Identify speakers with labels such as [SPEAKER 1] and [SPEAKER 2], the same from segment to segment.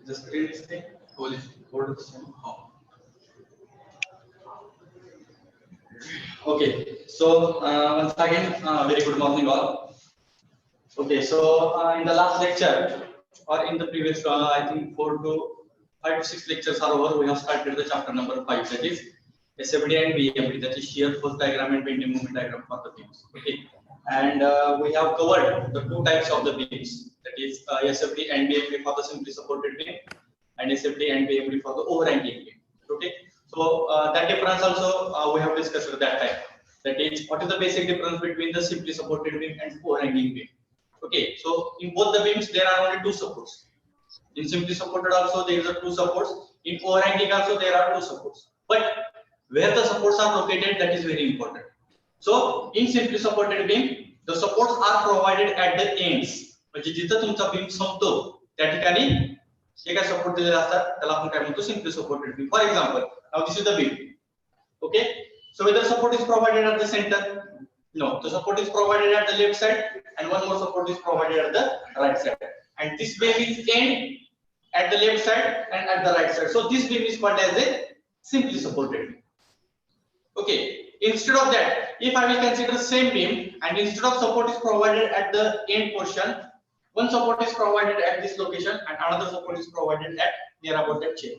[SPEAKER 1] Just read this thing. Hold it the same. Okay, so once again, very good morning all. Okay, so in the last lecture or in the previous, I think 5 to 6 lectures are over. We have started the chapter number 5, that is Sfd and Bmd, that is shear force diagram and bending moment diagram for the beams. Okay, and we have covered the two types of the beams, that is Sfd and Bmd for the simply supported beam, and Sfd and Bmd for the overhanging beam. Okay, so that difference also we have discussed at that time. That is, what is the basic difference between the simply supported beam and overhanging beam? Okay, so in both the beams there are only two supports. In simply supported also there is a two supports. In overhanging also there are two supports. But where the supports are located, that is very important. So in simply supported beam, the supports are provided at the ends. म्हणजे जिथे तुमचा beam संपतो त्या ठिकाणी जे काय support दिलेले असतात त्याला आपण काय म्हणतो simply supported beam. For example, now this is the beam. Okay, so whether support is provided at the center? No, the support is provided at the left side and one more support is provided at the right side. And this beam is end at the left side and at the right side. So this beam is called as a simply supported beam. Okay, instead of that, if I will consider same beam and instead of support is provided at the end portion, one support is provided at this location and another support is provided at near about that chain.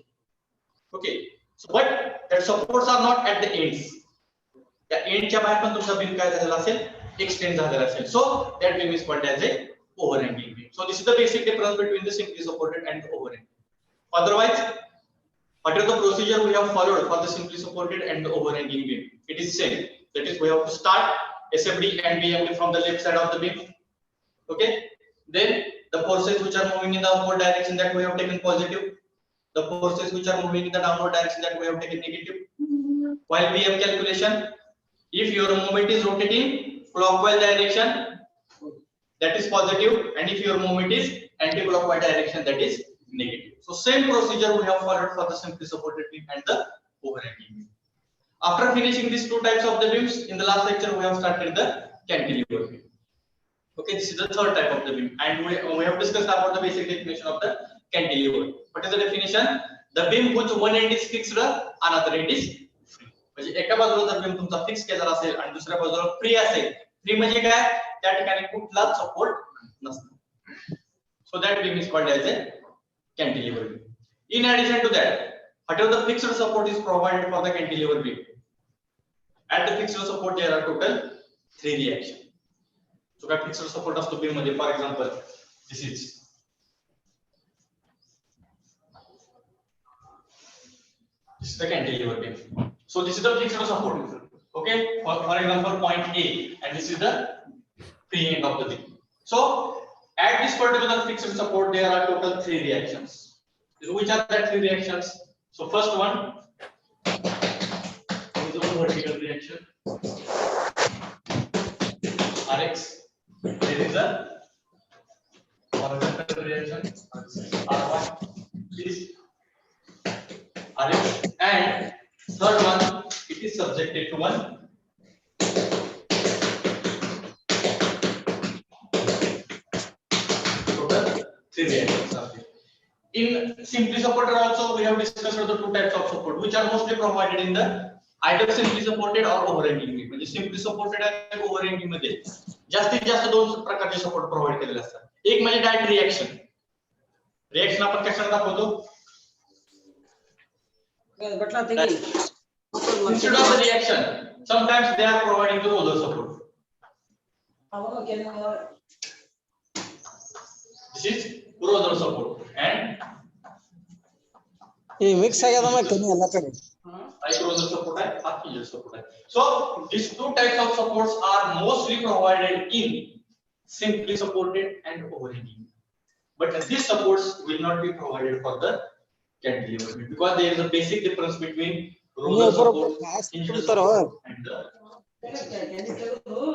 [SPEAKER 1] Okay, so but that supports are not at the ends. The end च्या बाहेर पण तुमचा beam काय झालेला असेल, extend झालेला असेल. So that beam is called as a overhanging beam. So this is the basic difference between the simply supported and the overhanging. Otherwise, what is the procedure we have followed for the simply supported and the overhanging beam? It is same. That is, we have to start Sfd and Bmd from the left side of the beam. Okay, then the forces which are moving in the upward direction, that we have taken positive. The forces which are moving in the downward direction, that we have taken negative. While Bm calculation, if your movement is rotating clockwise direction, that is positive, and if your movement is anti-clockwise direction, that is negative. So same procedure we have followed for the simply supported beam and the overhanging beam. After finishing these two types of the beams, in the last lecture we have started the cantilever beam. Okay, this is the third type of the beam, and we have discussed about the basic definition of the cantilever. What is the definition? The beam whose one end is fixed, another end is free. म्हणजे एका बाजूला जर beam तुमचा fix केलेला असेल आणि दुसऱ्या बाजूला फ्री असेल, फ्री म्हणजे काय, त्या ठिकाणी कुठलाच सपोर्ट नसतो. So that beam is called as a cantilever beam. In addition to that, whatever the fixed support is provided for the cantilever beam, at the fixed support there are total 3 reactions. So काय fixed support असतो beam मध्ये, for example, this is the cantilever beam. So this is the fixed support. Okay, for example, point A, and this is the free end of the beam. So at this particular fixed support there are total 3 reactions. So which are that 3 reactions? So first one is the vertical reaction, Rx. There is a horizontal reaction, R1. This Rx, and third one, it is subjected to one total 3 reactions are there. In simply supported also we have discussed the two types of support which are mostly provided in the either simply supported or overhanging beam. म्हणजे simply supported आणि overhanging मध्ये जास्तीत जास्त दोन प्रकारचे support provide केलेले असतात. एक म्हणजे डायरेक्ट रिएक्शन. रिएक्शन आपण कशाला दाखवतो? Instead of the reaction, sometimes they are providing the roller support. This is roller support and
[SPEAKER 2] ये मिक्स है क्या तो मैं कहीं अलग करें
[SPEAKER 1] Like roller support है, half hinge support है. So these two types of supports are mostly provided in simply supported and overhanging. But these supports will not be provided for the cantilever beam because there is a basic difference between roller support, hinge support, and the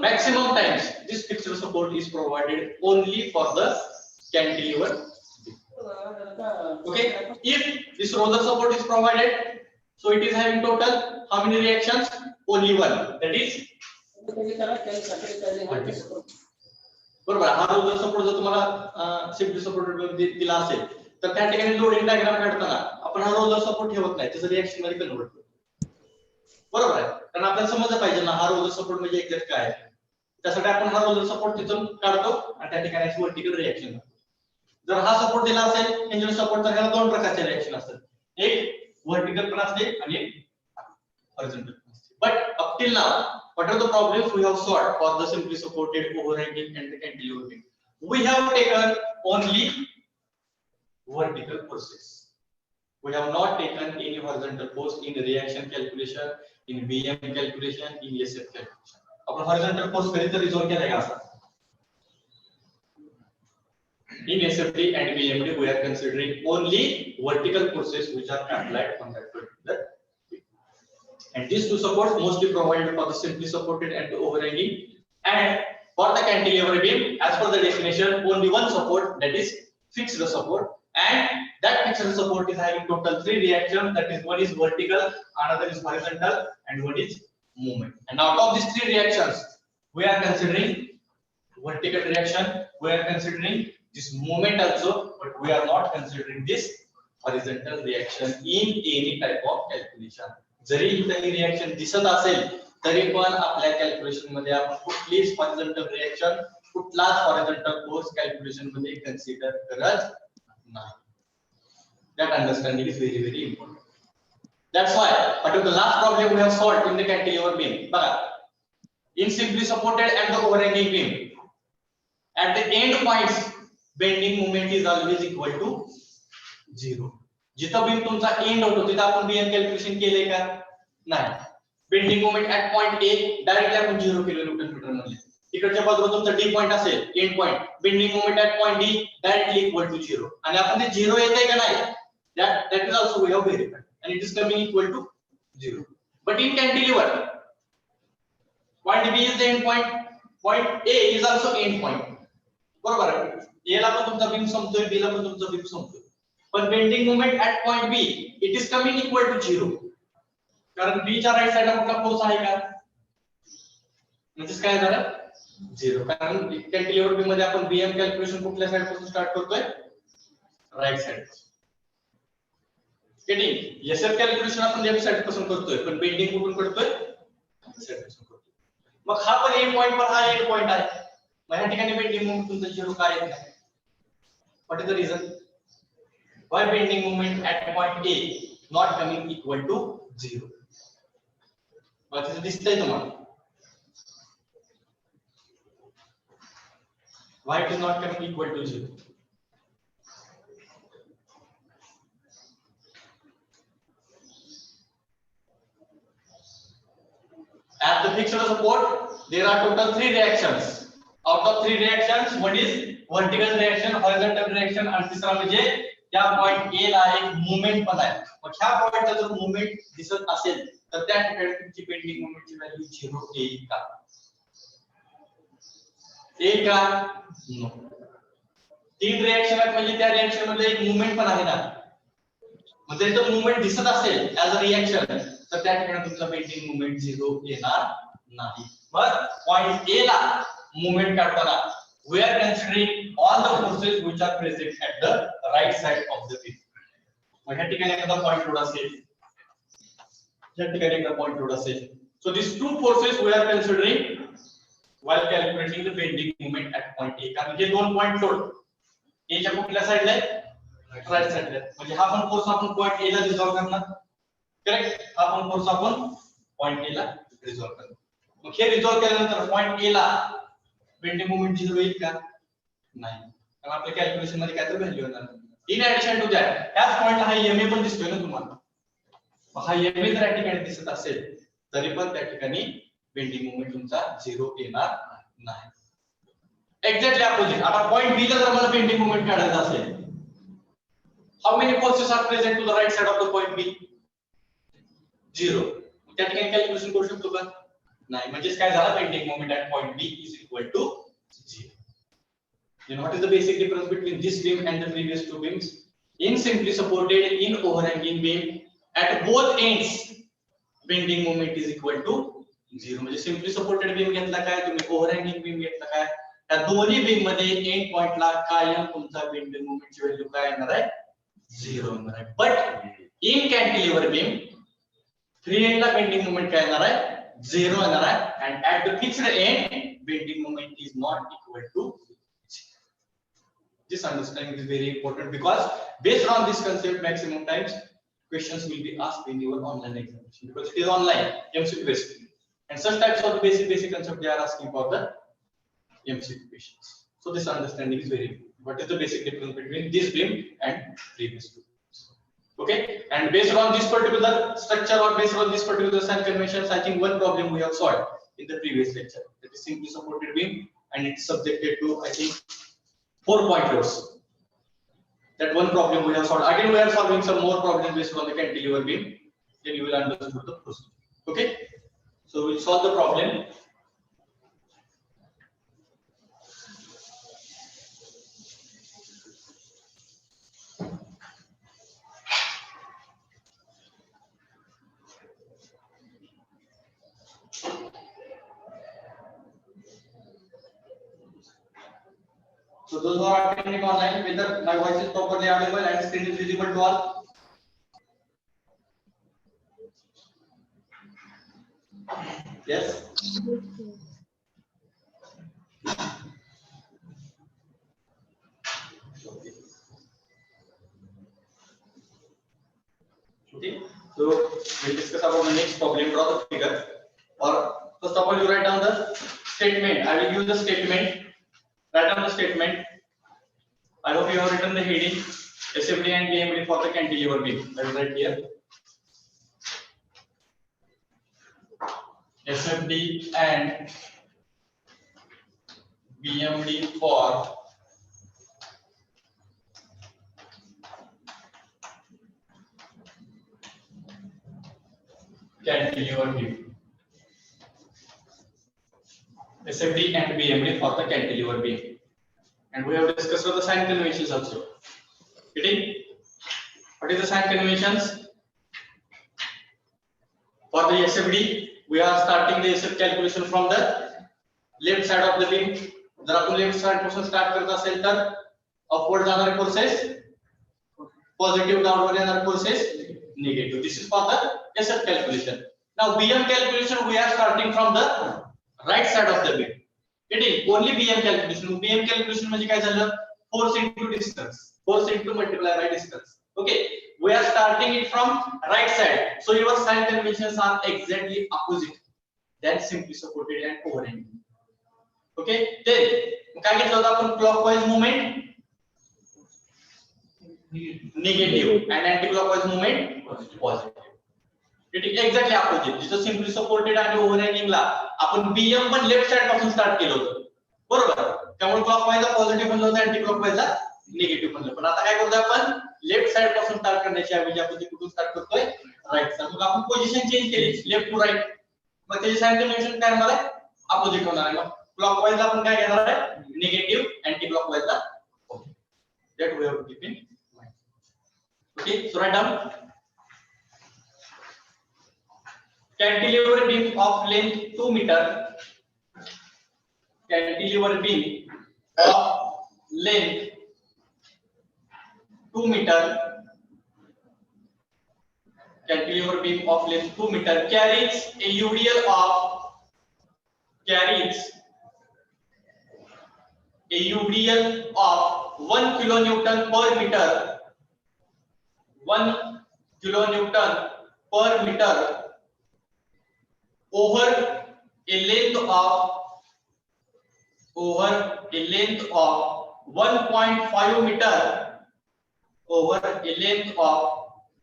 [SPEAKER 1] maximum times this fixed support is provided only for the cantilever beam. Okay, if this roller support is provided, so it is having total how many reactions? Only one, that is बरोबर. हा roller support जर तुम्हाला simply supported दिला असेल तर त्या ठिकाणी loading diagram काढताना आपण हा रोलर सपोर्ट ठेवत नाही, त्याचं रिएक्शन मध्ये कन्वर्ट करतो. बरोबर आहे, कारण आपल्याला समजलं पाहिजे ना हा रोलर सपोर्ट म्हणजे एक्झॅक्ट काय आहे. त्यासाठी आपण हा रोलर सपोर्ट तिथून काढतो आणि त्या ठिकाणी वर्टिकल रिएक्शन. जर हा सपोर्ट दिला असेल हिंज सपोर्ट तर ह्याला दोन प्रकारचे रिएक्शन असतात, एक वर्टिकल पण असते आणि एक हॉरिझॉन्टल पण असते. But up till now what are the problems we have solved for the simply supported, overhanging and the cantilever beam? We have taken only vertical forces. We have not taken any horizontal force in reaction calculation, in Bm calculation, in SF calculation. आपण horizontal force कधी तर resolve केलाय का असा? In Sfd and Bmd we are considering only vertical forces which are applied on that particular. And these two supports mostly provided for the simply supported and the overhanging, and for the cantilever beam as per the definition only one support, that is fixed support, and that fixed support is having total three reactions, that is one is vertical, another is horizontal, and one is movement. And out of these three reactions we are considering vertical reaction, we are considering this movement also, but we are not considering this horizontal reaction in any type of calculation. जरी इथे reaction दिसत असेल तरी पण आपल्या calculation मध्ये आपण कुठलीच horizontal reaction, कुठलाच हॉरिझॉन्टल फोर्स कॅल्क्युलेशन मध्ये कन्सिडर करत नाही. That understanding is very very important. That's why what is the last problem we have solved in the cantilever beam? बघा, in simply supported and the overhanging beam, at the end points bending moment is always equal to 0. जिथं beam तुमचा and होतो तिथं आपण BM calculation केले का? नाही. Bending moment at point A directly आपण 0 किलो न्यूटन मीटर म्हणले. इकडच्या बाजूला तुमचा डी पॉइंट असेल, end point, bending moment at point D directly equal to 0. आणि आपण ते 0 येतंय का नाही, that is also we have verified and it is coming equal to 0. But in cantilever point B is the end point, point A is also end point. बरोबर आहे. A ला पण तुमचा बीम संपतोय, B ला पण तुमचा बीम संपतोय. पण bending moment at point B it is coming equal to 0. कारण B च्या राइट साइडला कुठला फोर्स आहे का? म्हणजे काय झालं? 0. कारण कॅल्क्युलेटर बी मध्ये आपण बीएम कॅल्क्युलेशन कुठल्या साइड पासून स्टार्ट करतोय? Right side. Getting? SF calculation आपण लेफ्ट साइड पासून करतोय, पण बेंडिंग कुठून करतोय? राइट साइड पासून करतोय. मग हा पण एंड पॉइंट पर हा एंड पॉइंट आहे. मग या ठिकाणी बेंडिंग मोमेंट तुमचा 0 का येत नाही? What is the reason? Why bending moment at point A not coming equal to 0? What is this thing? Why it is not coming equal to 0? At the fixed support, there are total 3 reactions. Out of 3 reactions, one is vertical reaction, horizontal reaction, and तीसरा म्हणजे त्या point A ला एक movement पण आहे. मग ह्या पॉइंटला जर movement दिसत असेल तर त्या ठिकाणी तुमची बेंडिंग मोमेंटची व्हॅल्यू 0 येईल का? येईल का? नो. 3 रिएक्शन आहेत म्हणजे त्या रिएक्शन मध्ये एक मूवमेंट पण आहे ना. मग जर तो मूवमेंट दिसत असेल ऍज अ रिएक्शन तर त्या ठिकाणी तुमचा बेंडिंग मोमेंट 0 येणार नाही. मग पॉइंट ए ला मूवमेंट काढताना we are considering all the forces which are present at the right side of the beam. मग ह्या ठिकाणी एखादा पॉइंट लोड असेल, ह्या ठिकाणी एखादा पॉइंट लोड असेल. So these two forces we are considering while calculating the bending moment at point A. कारण हे दोन पॉइंट लोड A च्या कुठल्या साइडला आहे? राइट साइडला. म्हणजे हा पण फोर्स आपण पॉइंट A ला रिझॉल्व करणार. करेक्ट? हा पण फोर्स आपण पॉइंट A ला रिझॉल्व करणार. मग हे रिझॉल्व केल्यानंतर पॉइंट A ला बेंडिंग मोमेंट 0 येईल का? नाही. कारण आपल्या कॅल्क्युलेशन मध्ये काय तर व्हॅल्यू येणार. इन ऍडिशन टू दॅट ह्याच पॉइंटला हा एमए पण दिसतोय ना तुम्हाला. हा एमए जर या ठिकाणी दिसत असेल तरी पण त्या ठिकाणी बेंडिंग मोमेंट तुमचा 0 येणार नाही. Exactly opposite. आता पॉइंट बी ला जर मला बेंडिंग मोमेंट काढायचा असेल, how many forces are present to the right side of the point B? 0. त्या ठिकाणी कॅल्क्युलेशन करू शकतो का? नाही. म्हणजे काय झालं? Bending moment at point B is equal to 0. Then what is the basic difference between this beam and the previous two beams? In simply supported in overhanging beam, at both ends bending moment is equal to 0. म्हणजे simply supported beam घेतला काय, तुम्ही overhanging beam घेतला काय, त्या दोन्ही beam मध्ये and पॉइंटला कायम तुमचा बेंडिंग मोमेंटची व्हॅल्यू काय येणार आहे? 0 येणार आहे. But in cantilever beam free एंडला बेंडिंग मोमेंट काय येणार आहे? 0 येणार आहे. and at the fixed end bending moment is not equal to 0. This understanding is very important because based on this concept maximum times questions will be asked in your online examination because it is online MCQ based, and such types of basic concept they are asking for the MCQ questions. So this understanding is very important. What is the basic difference between this beam and previous two? Okay, and based on this particular structure or based on this particular sign conventions, I think one problem we have solved in the previous lecture, that is simply supported beam, and it's subjected to I think 4 point loads. That one problem we have solved. Again we are solving some more problems based on the cantilever beam, then you will understand the procedure. Okay, so we'll solve the problem. So those who are attending online, whether my voice is properly audible and screen is visible to all? Yes. Okay. So we'll discuss about the next problem. Draw the figure. Or first of all, you write down the statement. I will use the statement. Write down the statement. I hope you have written the heading Sfd and Bmd for the cantilever beam. I will write here Sfd and Bmd for cantilever beam. Sfd and Bmd for the cantilever beam. And we have discussed the sign conventions also. Getting? What is the sign conventions? For the SFD, we are starting the SF calculation from the left side of the beam. जर आपण left side पासून start करत असेल तर upward जाणारे forces positive, downward येणारे forces negative. This is for the SF calculation. Now BM calculation we are starting from the right side of the beam. Getting? Only BM calculation. BM calculation म्हणजे काय झालं? Force into distance. Force into multiply by distance. Okay, we are starting it from right side, so your sign conventions are exactly opposite than simply supported and overhanging. Okay, then काय घेतलं होतं आपण? Clockwise movement negative and anti-clockwise movement positive. It is exactly opposite. जिथं simply supported आणि overhanging ला आपण BM पण left side पासून start केलं होतं, बरोबर? त्यामुळे clockwise ला पॉझिटिव्ह बनलं होतं, anti-clockwise ला निगेटिव्ह बनलं. पण आता काय करतोय आपण? लेफ्ट साइड पासून स्टार्ट करण्याची ऐवजी आपण कुठून स्टार्ट करतोय? Right side. मग आपण पोझिशन चेंज केली लेफ्ट टू राइट, मग त्याची साइन कन्व्हेन्शन काय होणार आहे? अपोजिट होणार आहे. मग क्लॉकवाइज ला आपण काय घेणार आहे? निगेटिव्ह, अँटी क्लॉकवाइज ला positive. That we have to keep in mind. Okay, so write down. Cantilever beam of length 2 meter. Cantilever beam of length 2 meter. Cantilever beam of length 2 meter carries a UDL of 1 kilonewton per meter. 1 kilonewton per meter over a length of 1.5 meter over a length of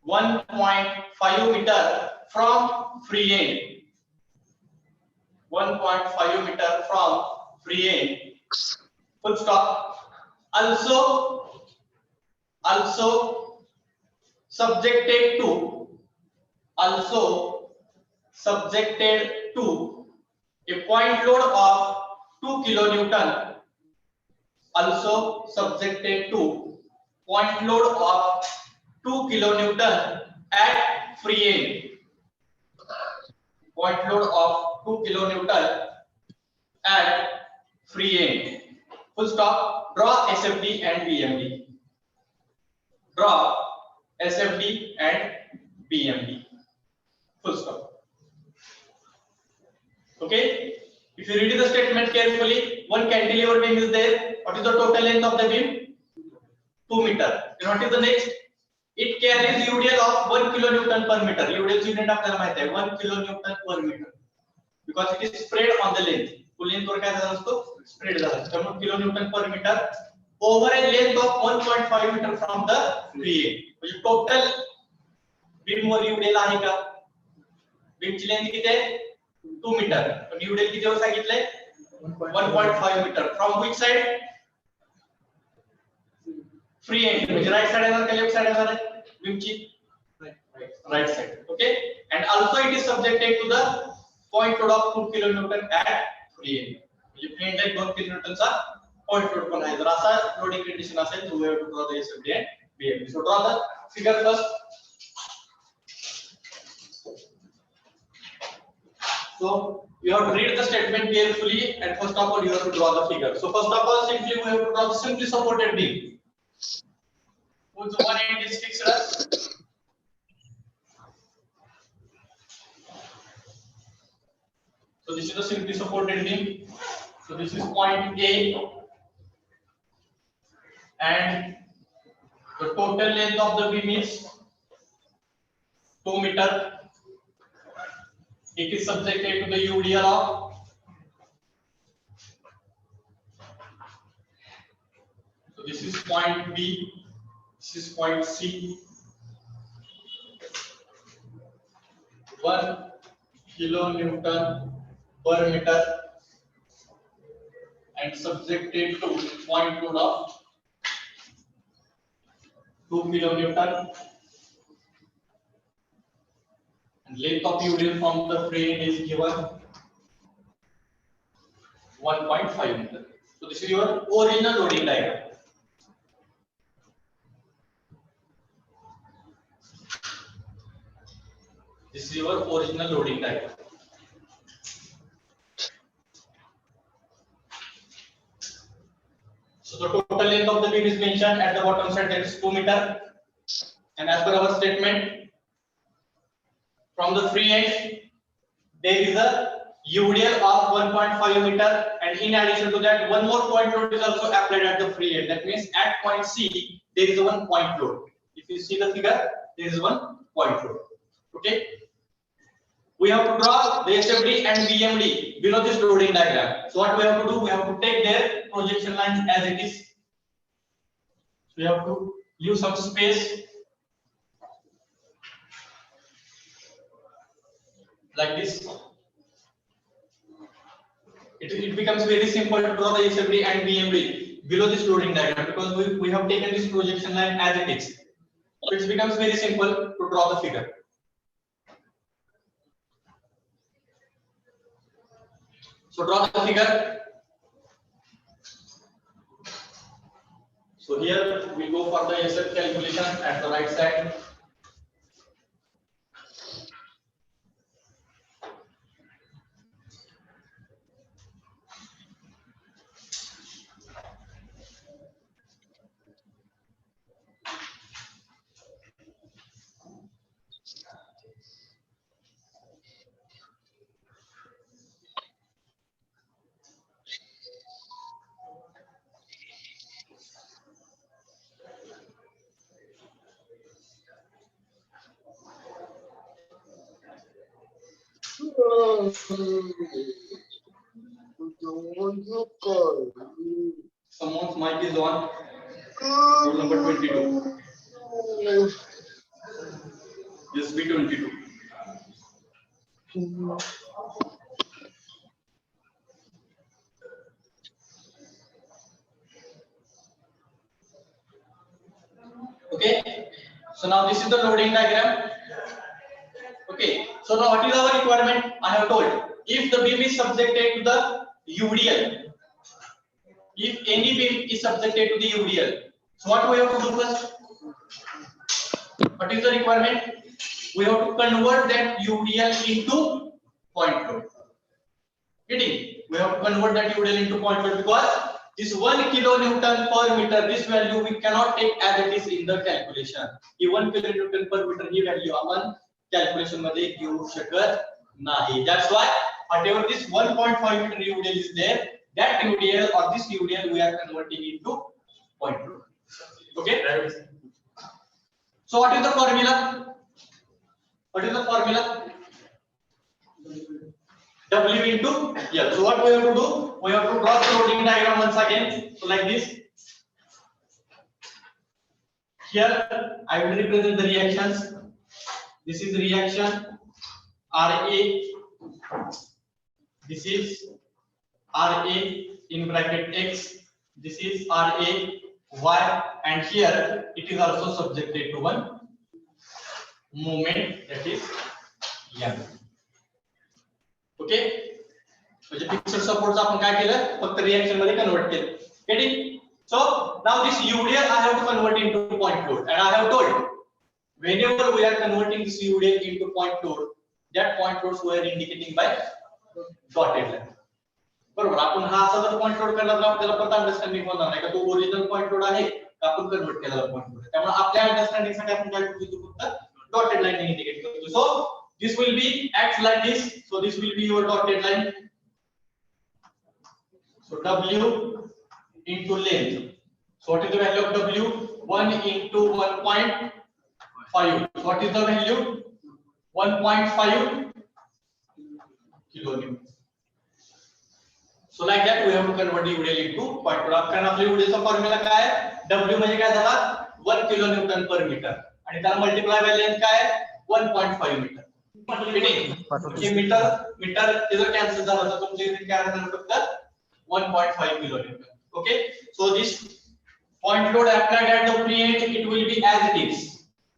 [SPEAKER 1] 1.5 meter from free end. 1.5 meter from free end. Full stop. Also subjected to a point load of 2 kilonewton. Also subjected to point load of 2 kilonewton at free end. Point load of 2 kilonewton at free end. Full stop. Draw SFD and BMD. Draw SFD and BMD. Full stop. Okay. If you read the statement carefully, one cantilever beam is there. What is the total length of the beam? 2 meter. And what is the next? It carries UDL of 1 kilonewton per meter. UDL unit आपल्याला माहिती आहे 1 kilonewton per meter. Because it is spread on the length. Full length वर काय झाला असतो? Spread झाला. त्यामुळे kilonewton per meter over a length of 1.5 meter from the free end. म्हणजे total beam वर UDL आहे का? Beam ची length किती आहे? 2 meter. पण UDL किती वर सांगितलंय? 1.5 meter. From which side? Free end. म्हणजे right side येणार का left side येणार आहे? Beam ची right side. Okay. And also it is subjected to the point load of 2 kilonewton at free end. म्हणजे free end ला 2 kilonewton चा point load पण आहे. जर असा loading condition असेल तर we have to draw the SFD and BMD. So draw the figure first. So you have to read the statement carefully and first of all you have to draw the figure. So first of all simply we have to draw the simply supported beam. Whose one end is fixed. So this is the simply supported beam. So this is point A and the total length of the beam is 2 meter. It is subjected to the UDL of so this is point B, this is point C. 1 kilonewton per meter and subjected to point load of 2 kilonewton and length of UDL from the free end is given 1.5 meter. So this is your original loading diagram. This is your original loading diagram. So the total length of the beam is mentioned at the bottom side, that is 2 meter. And as per our statement, from the free end, there is a UDL of 1.5 meter, and in addition to that, one more point load is also applied at the free end. That means at point C, there is one point load. If you see the figure, there is one point load. Okay. We have to draw the SFD and BMD below this loading diagram. So what we have to do? We have to take their projection lines as it is. So we have to use some space like this. It becomes very simple to draw the SFD and BMD below this loading diagram because we have taken this projection line as it is. So it becomes very simple to draw the figure. So draw the figure. So here we go for the SF calculation at the right side. Someone's mic is on. Rule number 22. Sfd 22. Okay, so now this is the loading diagram. Okay, so now what is our requirement? I have told, if the beam is subjected to the UDL, if any beam is subjected to the UDL, so what we have to do first? What is the requirement? We have to convert that UDL into point load. Getting? We have to convert that UDL into point load because this 1 kilonewton per meter, this value we cannot take as it is in the calculation. He 1 kilonewton per meter he value आपण calculation मध्ये घेऊ शकत नाही. That's why whatever this 1.5 meter UDL is there, that UDL or this UDL we are converting into point load. Okay? So what is the formula? What is the formula? W into L. So what we have to do? We have to draw the loading diagram once again. So like this. Here I will represent the reactions. This is reaction RA. This is RA in bracket X. This is RA Y, and here it is also subjected to one moment, that is M. Okay, म्हणजे fixed support आपण काय केलं, फक्त reaction मध्ये convert केलं. Getting? So now this UDL I have to convert into point load, and I have told whenever we are converting this UDL into point load, that point loads we are indicating by dotted line. बरोबर, आपण हा असा जर point load करणार तर आपल्याला पता understanding होणार नाही का तो ओरिजिनल पॉइंट लोड आहे का आपण कन्वर्ट केलेला पॉइंट लोड आहे. त्यामुळे आपल्या अंडरस्टँडिंग साठी आपण काय करतो, फक्त डॉटेड लाईन ने इंडिकेट करतो. सो this will be acts like this. So this will be your dotted line. So W into length. So what is the value of W? 1 into 1.5. So what is the value? 1.5 kilonewton. So like that we have to convert the UDL into point load. कारण आपल्या UDL चा formula काय आहे? W म्हणजे काय झाला? 1 kilonewton per meter आणि त्याला मल्टिप्लाय बाय लेंथ काय आहे? 1.5 मीटर. हे मीटर ते जर कॅन्सल झालं तर तुमचे युनिट काय राहणार फक्त 1.5 kilonewton. Okay, so this point load applied at the free end, it will be as it is.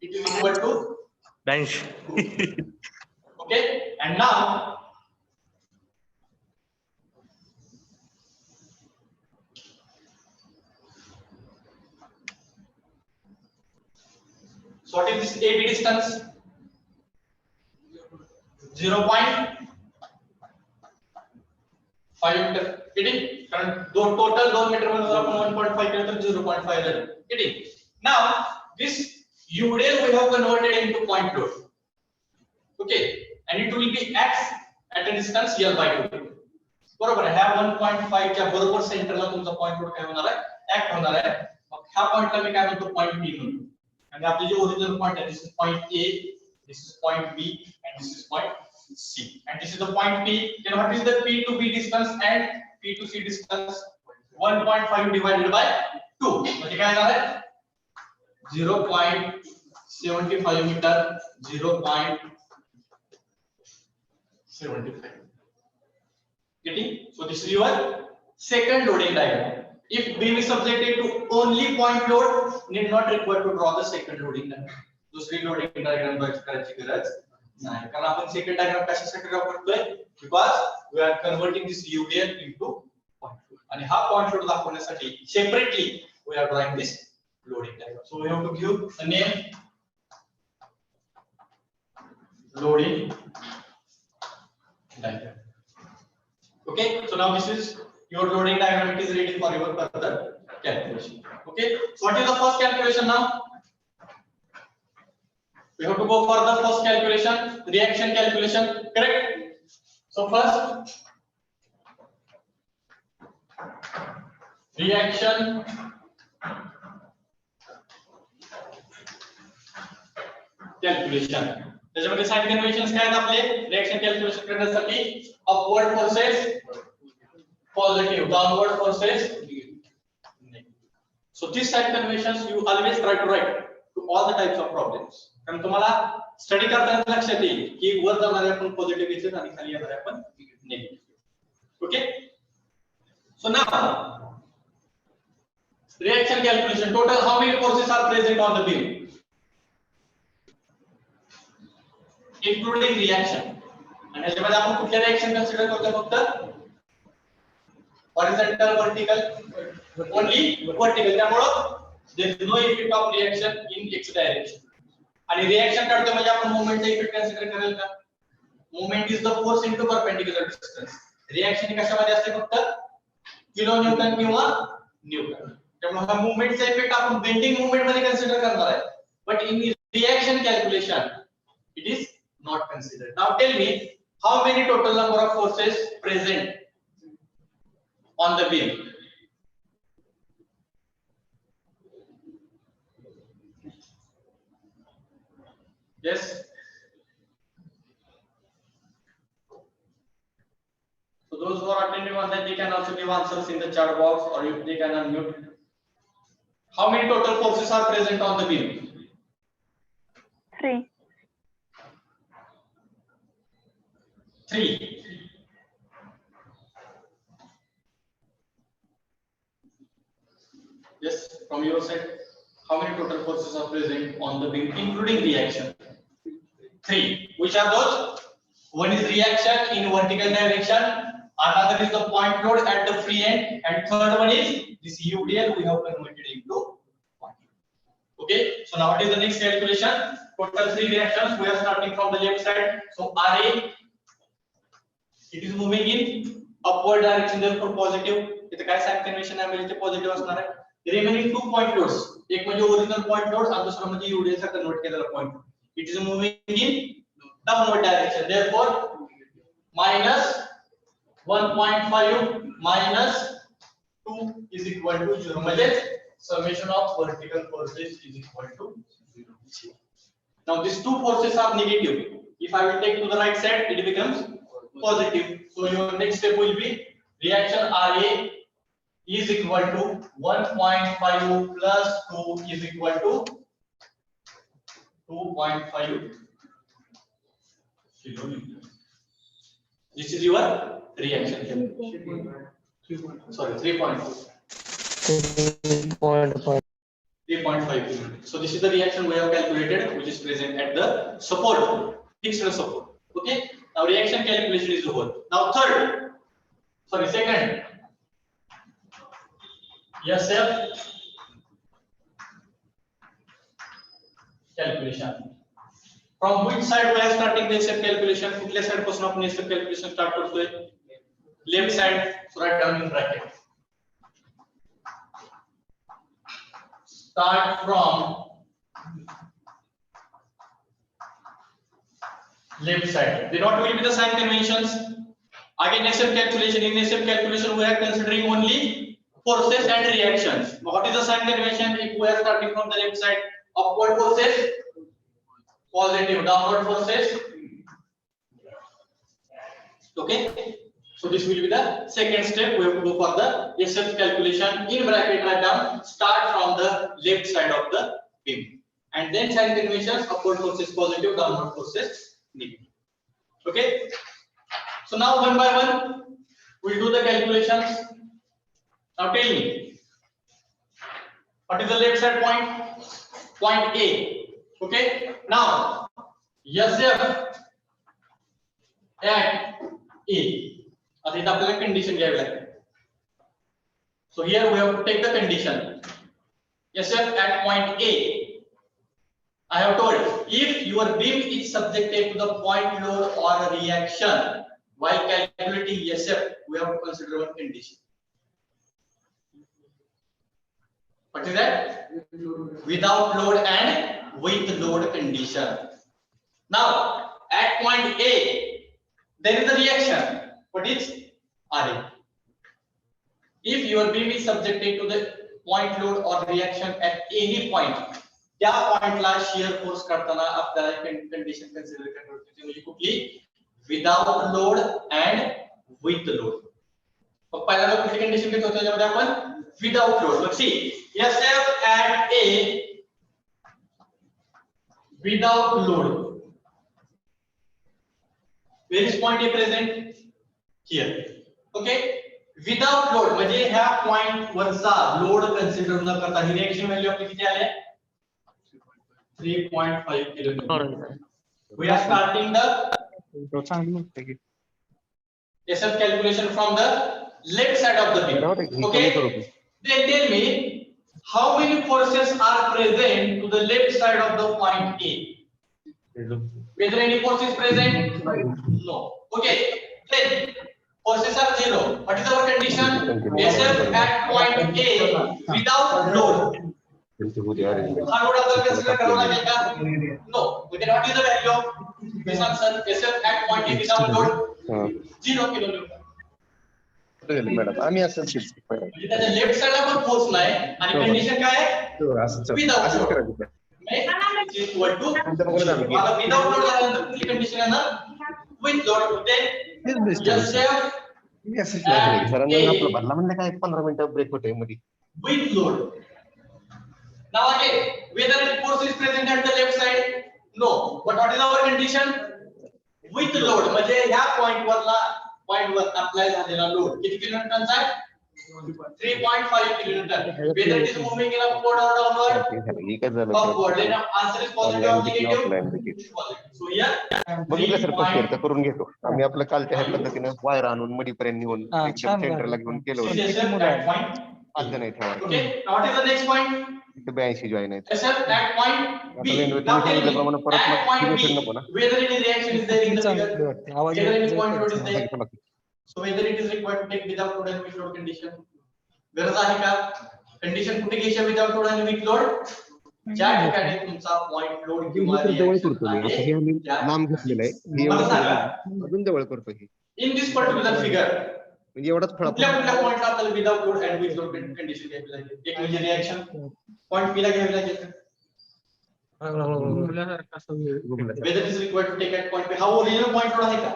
[SPEAKER 1] It is equal to bench. Okay, and now so what is this AB distance? 0.5 metre. Getting? कारण total 2 metre मध्ये आपण 1.5 केलं तर 0.5 झालं. Getting? Now this UDL we have converted into point load. Okay, and it will be acts at a distance L by 2. बरोबर आहे. ह्या 1.5 च्या बरोबर सेंटरला तुमचा पॉइंट लोड काय होणार आहे? ऍक्ट होणार आहे. मग ह्या पॉइंटला मी काय म्हणतो, पॉइंट B म्हणतो. आणि आपले जे ओरिजिनल पॉइंट आहे, this is point A, this is point B, and this is point C, and this is the point P. Then what is the P to B distance and P to C distance? 1.5 divided by 2. म्हणजे काय झालं? 0.75 metre. 0.75. Getting? So this is your second loading diagram. If beam is subjected to only point load, need not require to draw the second loading diagram. दुसरी loading diagram draw करायची गरज नाही, कारण आपण second diagram कशासाठी draw करतोय, because we are converting this UDL into point load, आणि हा पॉइंट लोड दाखवण्यासाठी separately we are drawing this loading diagram. So we have to give a name loading diagram. Okay, so now this is your loading diagram. It is ready for your further calculation. Okay, so what is the first calculation now? We have to go for the first calculation, reaction calculation, correct? So first reaction calculation. त्याच्यामध्ये sign conventions काय आहेत आपले reaction calculation करण्यासाठी? Upward forces positive, downward forces negative. So these sign conventions you always try to write to all the types of problems. कारण तुम्हाला study करताना लक्षात येईल की वर जाणारे आपण पॉझिटिव्ह घेतले आणि खाली येणारे आपण negative. Okay, so now reaction calculation. Total how many forces are present on the beam including reaction. आणि याच्यामध्ये आपण कुठल्या रिएक्शन कन्सिडर करतो? फक्त horizontal, vertical, only vertical. त्यामुळे there is no effect of reaction in x direction. आणि reaction काढतो म्हणजे आपण मोमेंटचा इफेक्ट कन्सिडर कराल का? Moment is the force into perpendicular distance. Reaction कशामध्ये असते? फक्त किलो न्यूटन किंवा न्यूटन. त्यामुळे हा मोमेंटचा इफेक्ट आपण बेंडिंग मोमेंट मध्ये कन्सिडर करणार आहे, but in reaction calculation it is not considered. Now tell me how many total number of forces present on the beam. Yes, so those who are attending on that, they can also give answers in the chat box, or if they can unmute. How many total forces are present on the beam?
[SPEAKER 2] 3.
[SPEAKER 1] 3. Yes, from your side, how many total forces are present on the beam including reaction? 3. Which are those? One is reaction in vertical direction, another is the point load at the free end, and third one is this UDL we have converted into point. Okay, so now what is the next calculation? Total 3 reactions. We are starting from the left side. So RA, it is moving in upward direction, therefore positive. इथे काय sign convention आहे म्हणजे ते positive असणार आहे. Remaining 2 point loads, एक म्हणजे original point load आणि दुसरा म्हणजे यूडीएल चा कन्वर्ट केलेला point. It is moving in downward direction, therefore minus 1.5 minus 2 is equal to 0. म्हणजे summation of vertical forces is equal to 0. Now these two forces are negative. If I will take to the right side, it becomes positive. So your next step will be reaction RA is equal to 1.5 plus 2 is equal to 2.5 kilonewton. This is your reaction. Sorry, 3.2.
[SPEAKER 2] 3.5.
[SPEAKER 1] 3.5 kilonewton. So this is the reaction we have calculated, which is present at the support, fixed support. Okay. Now reaction calculation is over. Now second. SF calculation. From which side we are starting the SF calculation? कुठल्या side पासून आपण SF calculation start करतोय? Left side. So write down in bracket. Start from left side. Then what will be the sign conventions? Again, SF calculation. In SF calculation, we are considering only forces and reactions. What is the sign convention? If we are starting from the left side, upward forces positive, downward forces. Okay. So this will be the second step. We have to go for the SF calculation. In bracket, write down. Start from the left side of the beam, and then sign conventions: upward forces positive, downward forces negative. Okay. So now one by one, we'll do the calculations. Now tell me, what is the left side point? Point A. Okay. Now SF at A. आता इथे आपल्याला condition घ्यावी लागेल. So here we have to take the condition. SF at point A. I have told if your beam is subjected to the point load or reaction, while calculating SF, we have to consider one condition. What is that? Without load and with load condition. Now at point A, there is a reaction. What is RA? If your beam is subjected to the point load or reaction at any point, त्या पॉइंटला shear force करताना आपल्याला condition consider करावी लागते, म्हणजे कुठली? Without load and with load. मग पहिल्यांदा कुठली कंडिशन घेतो त्याच्यामध्ये आपण विदाउट लोड. मग C SF at A without load. Where is point A present? Here. Okay. Without load म्हणजे ह्या पॉइंट वरचा लोड कन्सिडर न करता ही रिएक्शन व्हॅल्यू आपली किती आले 3.5 kilometre. We are starting the SF calculation from the left side of the beam. Okay. Then tell me how many forces are present to the left side of the point A? Whether any force is present? No. Okay. Then forces are zero. What is our condition? SF at point A without load. हा load आपल्याला consider करावा लागेल का? No. Then what is the value of this answer? SF at point A without load 0 kilonewton.
[SPEAKER 3] Madam आम्ही असं
[SPEAKER 1] म्हणजे त्याच्या left साइडला पण फोर्स नाही आणि कंडिशन काय आहे विदाउट लोड. इक्वल टू मला विदाउट लोड झाल्यानंतर कुठली कंडिशन येणार विथ लोड. देन SF
[SPEAKER 3] सरांना आपलं भरला म्हणजे काय 15 मिनिटं ब्रेक होते मध्ये
[SPEAKER 1] with load. Now again, whether force is present at the left side? No. But what is our condition? With load. म्हणजे ह्या पॉइंट वर अप्लाय झालेला लोड किती किलोन्यूटनचा आहे 3.5 kilonewton. Whether it is moving in upward or downward? Upward. Then answer is positive or negative? So here
[SPEAKER 3] बघितलं sir फक्त करून घेतो आम्ही आपलं कालच्या ह्या पद्धतीने वायर आणून मडीपर्यंत नेऊन सेंटरला घेऊन केलं होतं. आता नाही ठेवा.
[SPEAKER 1] Okay. Now what is the next point?
[SPEAKER 3] 82 join आहे.
[SPEAKER 1] SF at point B. Now tell me, at point B, whether any reaction is there in the figure, whether any point load is there. So whether it is required to take without load and with load condition. गरज आहे का? Condition कुठे घ्यायची without load आणि with load? ज्या ठिकाणी तुमचा point load किंवा रिएक्शन आहे
[SPEAKER 3] नाम घेतलेलं आहे अजून जवळ करतो हे
[SPEAKER 1] इन दिस पर्टिक्युलर फिगर
[SPEAKER 3] म्हणजे एवढाच फळा
[SPEAKER 1] कुठल्या पॉइंटला आपल्याला without load and with load condition घ्यावी लागेल. एक म्हणजे रिएक्शन पॉइंट बी ला घ्यावी लागेल. whether it is required to take at point B. हा ओरिजिनल पॉइंट लोड आहे का?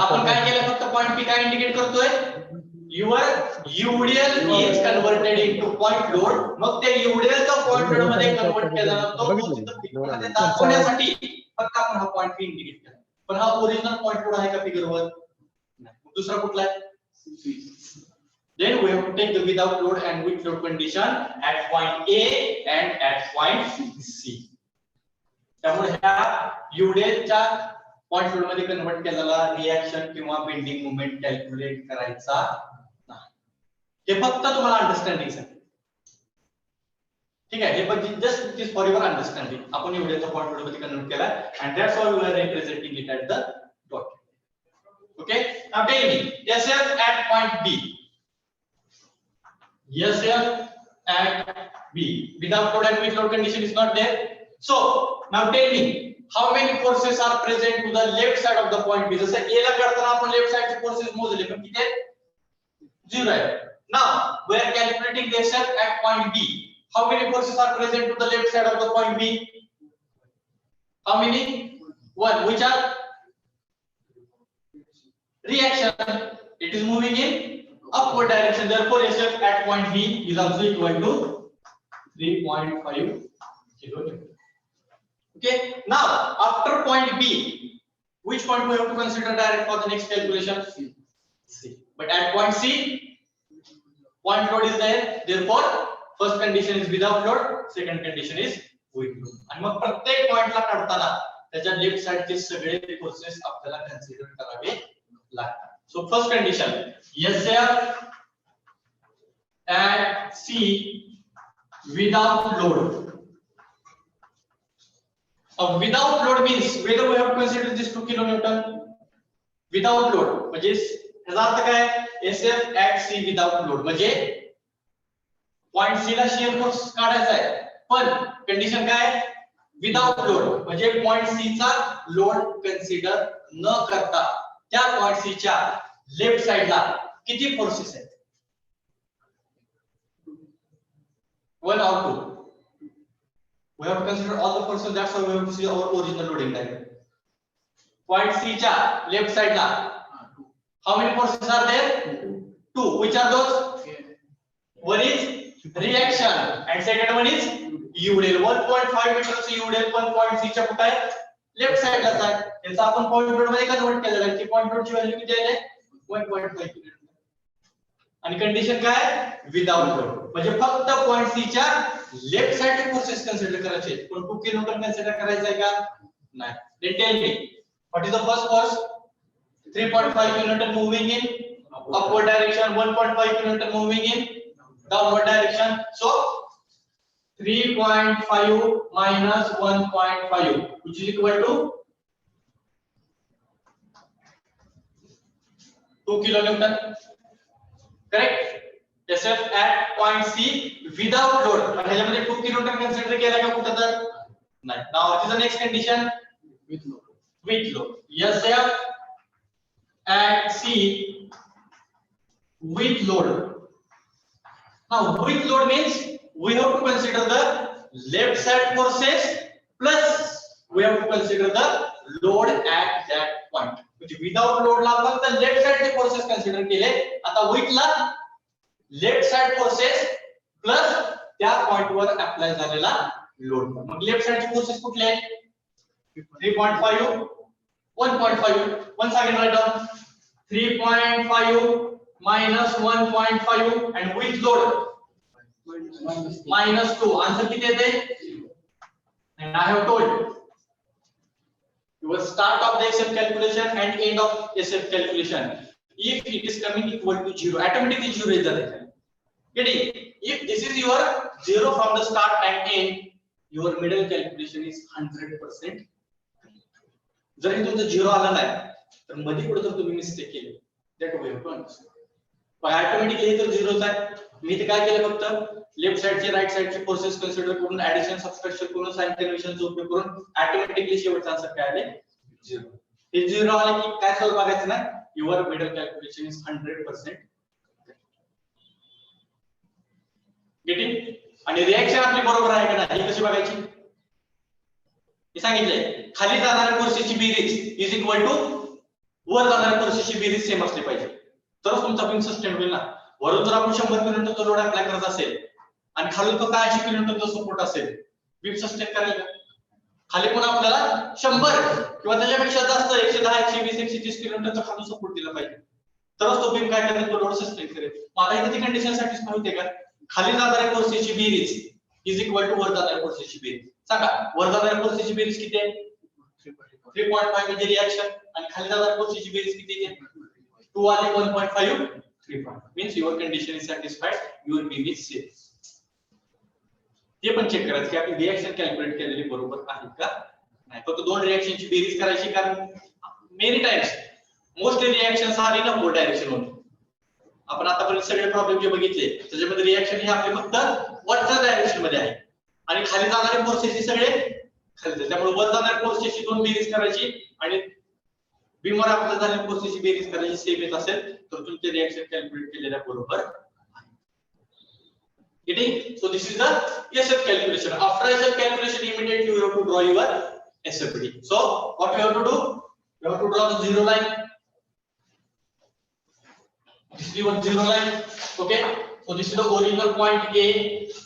[SPEAKER 1] आपण काय केलं फक्त पॉइंट बी काय इंडिकेट करतोय your UDL is converted into point load. मग ते UDL चा पॉइंट लोड मध्ये कन्वर्ट केला जातो मध्ये दाखवण्यासाठी फक्त आपण हा पॉइंट बी इंडिकेट केला. पण हा ओरिजिनल पॉइंट लोड आहे का फिगर वर? दूसरा कुठला आहे? Then we have to take the without load and with load condition at point A and at point C. त्यामुळे ह्या UDL च्या पॉइंट लोड मध्ये कन्वर्ट केलेला रिएक्शन किंवा बेंडिंग मोमेंट कॅल्क्युलेट करायचा नाही. हे फक्त तुम्हाला अंडरस्टँडिंग साठी. ठीक आहे. हे पण just it is for your understanding. आपण UDL चा पॉइंट लोड मध्ये कन्वर्ट केला and that's why we are representing it at the dot. Okay. Now tell me, SF at point B. SF at B. Without load and with load condition is not there. So now tell me, how many forces are present to the left side of the point B? जसं A ला करताना आपण left साइडचे forces मोजले पण किती आहेत? 0 आहे. Now we are calculating the SF at point B. How many forces are present to the left side of the point B? How many? 1. Which are reaction? It is moving in upward direction. Therefore, SF at point B is also equal to 3.5 kilonewton. Okay. Now, after point B, which point we have to consider direct for the next calculation? C. But at point C, point load is there. Therefore, first condition is without load. Second condition is with load. आणि मग प्रत्येक पॉइंटला काढताना त्याच्या left साइडचे सगळे forces आपल्याला consider करावे लागतात. So first condition, SF at C without load. Without load means whether we have to consider this 2 kilonewton without load. म्हणजे याचा अर्थ काय? SF at C without load म्हणजे पॉइंट C ला शियर फोर्स काढायचा आहे पण कंडिशन काय? विदाउट लोड म्हणजे point C चा लोड कन्सिडर न करता त्या पॉइंट C च्या लेफ्ट साइडला किती फोर्सेस आहेत? 1 or 2. We have to consider all the forces. That's why we have to see our original loading diagram. Point C च्या left side La how many forces are there? 2. Which are those? One is reaction and second one is युडेल 1.5 मीटरचं युडेल पण point सी च्या कुठे आहे left साइडलाच आहे याचा आपण point load मध्ये convert केलेला आहे की पॉइंट लोडची व्हॅल्यू किती आहे 1.5 किलो आणि कंडिशन काय विदाउट लोड म्हणजे फक्त पॉइंट सी च्या लेफ्ट साइडचे फोर्सेस कन्सिडर करायचे पण 2 किलोमीटर कन्सिडर करायचं आहे का नाही then tell me what is the first force 3.5 kilonewton moving in upward direction 1.5 kilonewton moving in downward direction so 3.5 minus 1.5 which is equal to 2 kilonewton correct SF at point C without load पण ह्याच्यामध्ये 2 kilonewton consider केला का कुठं तर नाही now what is the next condition with load SF at C with load now with load means we have to consider the left side forces plus we have to consider the load at that point म्हणजे without load ला फक्त left side चे forces consider केले आता with ला left side forces plus त्या point वर apply झालेला लोड मग लेफ्ट साइड चे फोर्सेस कुठले आहेत 3.5 1.5 once again write down 3.5 minus 1.5 and with load minus 2 answer किती येते and I have told your start of the SF calculation and end of SF calculation if it is coming equal to 0 automatically 0 is there getting if this is your 0 from the start and end your middle calculation is 100% जर हे तुमचं 0 आला नाही तर मध्ये कुठे तर तुम्ही mistake केली दॅट वे पण ऑटोमॅटिकली हे तर 0च आहे मी ते काय केलं फक्त लेफ्ट साइडचे राइट साइडचे फोर्सेस कन्सिडर करून ऍडिशन सबट्रॅक्शन करून साइन कन्व्हेन्शनचा उपयोग करून ऑटोमॅटिकली शेवटचा आन्सर काय आले 0 हे 0 आले की काय सॉल्व करायचं ना your middle calculation is 100% getting आणि रिएक्शन आपली बरोबर आहे का नाही ही कशी बघायची हे सांगितलंय खाली जाणाऱ्या फोर्सेसची बेरीज इज इक्वल टू वर जाणाऱ्या फोर्सेसची बेरीज सेम असली पाहिजे तरच तुमचा बीम सस्टेन होईल ना वरून जर आपण 100 किलोमीटरचा लोड अप्लाय करत असेल आणि खाली फक्त 80 किलोमीटरचा सपोर्ट असेल बीम सस्टेन करेल का खाली पण आपल्याला 100 किंवा त्याच्यापेक्षा जास्त 110 120 130 किलोमीटरचा खाली सपोर्ट दिला पाहिजे तरच तो बीम काय करेल तो लोड सस्टेन करेल मला इथे ती कंडिशन सॅटिस्फाय होते का खाली जाणाऱ्या फोर्सेसची बेरीज इज इक्वल टू वर जाणाऱ्या फोर्सेसची बेरीज सांगा वर जाणाऱ्या फोर्सेसची बेरीज किती आहे 3.5 म्हणजे रिएक्शन आणि खाली जाणाऱ्या फोर्सेसची बेरीज किती आहे 2 आले 1.5 3 means your condition is satisfied your beam is safe ते पण चेक करायचं की आपली रिएक्शन कॅल्क्युलेट केलेली बरोबर आहे का नाही फक्त दोन रिएक्शनची बेरीज करायची कारण many times mostly reactions are in opposite direction होते आपण आतापर्यंत सगळे प्रॉब्लेम जे बघितले त्याच्यामध्ये रिएक्शन हे आपले फक्त वरच्या डायरेक्शन मध्ये आहे आणि खाली जाणारे फोर्सेस सगळे खाली त्यामुळे वर जाणाऱ्या फोर्सेसची दोन बेरीज करायची आणि बीमवर आपल्याला झालेल्या फोर्सेसची बेरीज करायची सेम येत असेल तर तुमचे रिएक्शन कॅल्क्युलेट केलेल्या बरोबर आहे getting so this is the SF calculation after SF calculation immediately you have to draw your SFD so what you have to do you have to draw the zero line this is your zero line okay so this is the original point A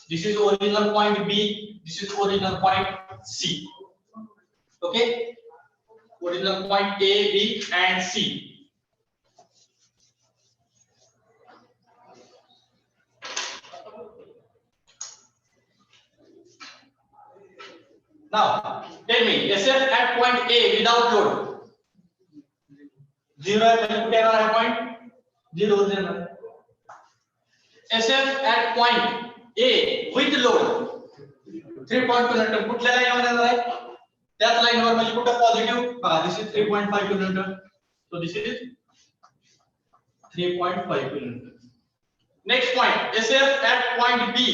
[SPEAKER 1] this is original point B this is original point C okay original point A B and C now tell me SF at point A without load 0 है पहले कुठे येणार आहे point 0 वर येणार SF at point A with load 3.2 Newton कुठल्या लाईनवर येणार आहे त्याच लाईनवर म्हणजे कुठे पॉझिटिव्ह बघा this is 3.5 newton so this is 3.5 Newton next point SF at point B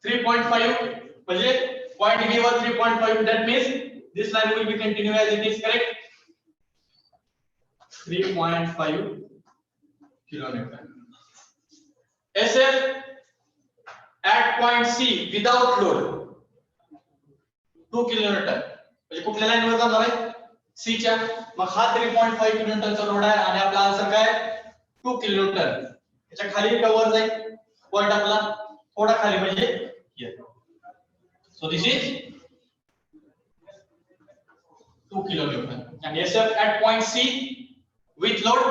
[SPEAKER 1] 3.5 म्हणजे point B was 3.5 that means this line will be continue as it is correct 3.5 kilonewton SF at point C without load 2 kilonewton म्हणजे कुठल्या line वर जाणार आहे C च्या मग हा 3.5 kilonewton चा load आहे आणि आपला आन्सर काय 2 kilonewton याच्या खाली कव्हर जाईल पॉइंट आपला थोडा खाली म्हणजे here So this is 2 kilonewton and SF at point C with load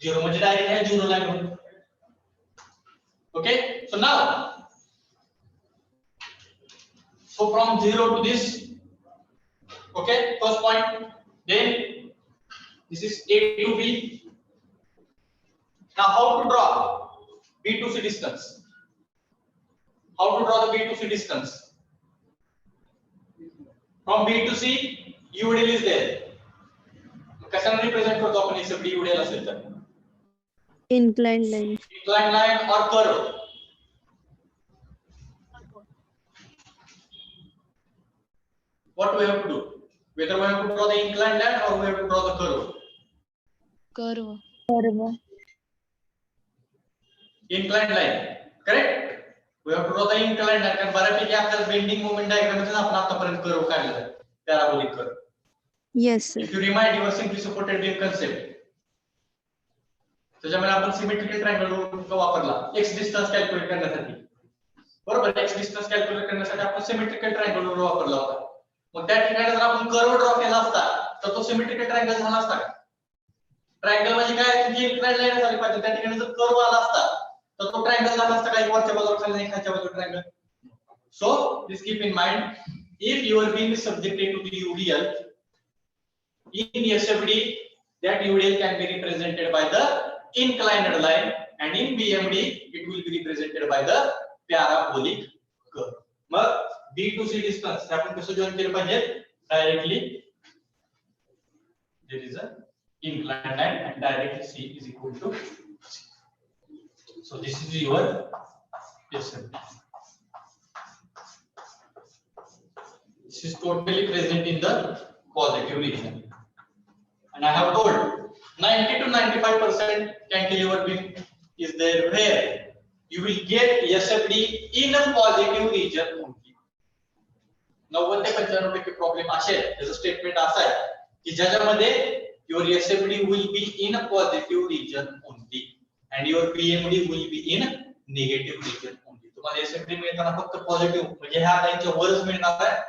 [SPEAKER 1] 0 म्हणजे डायरेक्ट आहे 0 ला घेऊन. Okay, so now from 0 to this, okay, first point, then this is A to B. Now how to draw B to C distance? How to draw the B to C distance? From B to C, UDL is there. कशाने represent करतो आपण SFD UDL असेल तर?
[SPEAKER 2] Inclined line.
[SPEAKER 1] Inclined line or curve. What we have to do? Whether we have to draw the inclined line or we have to draw the curve.
[SPEAKER 2] Curve.
[SPEAKER 1] Inclined line, correct? We have to draw the inclined line. कारण बऱ्यापैकी आपल्याला bending moment diagram मध्ये आपण आतापर्यंत curve काढलेला आहे, parabolic curve.
[SPEAKER 2] Yes, sir.
[SPEAKER 1] If you remind your simply supported beam concept, त्याच्यामध्ये आपण सिमेट्रिकल ट्रायंगल का वापरला x डिस्टन्स कॅल्क्युलेट करण्यासाठी. बरोबर, x डिस्टन्स कॅल्क्युलेट करण्यासाठी आपण सिमेट्रिकल ट्रायंगल वापरला होता. मग त्या ठिकाणी जर आपण कर्व ड्रॉ केला असता तर तो सिमेट्रिकल ट्रायंगल झाला असता का? ट्रायंगल म्हणजे काय, की इन्क्लाइंड लाईन झाली पाहिजे, त्या ठिकाणी जर कर्व आला असता तर तो ट्रायंगल झाला असता का, एक वरच्या बाजूला खाली नाही खालच्या बाजूला triangle. So please keep in mind, if your beam is subjected to the UDL in SFD, that UDL can be represented by the inclined line and in BMD it will be represented by the parabolic curve. Mug B to C distance आपण कसं join केलं पाहिजे? Directly there is a inclined line and directly C is equal to C. So this is your SFD. This is totally present in the positive region. And I have told 90 to 95% cantilever beam is there where you will get SFD in a positive region only. 90 ते 95% problem असे त्याचं statement असं आहे की ज्याच्यामध्ये your SFD will be in a positive region only and your BMD will be in negative region only. तुम्हाला SFD मिळताना फक्त positive म्हणजे ह्या लाईनच्या वरच मिळणार आहे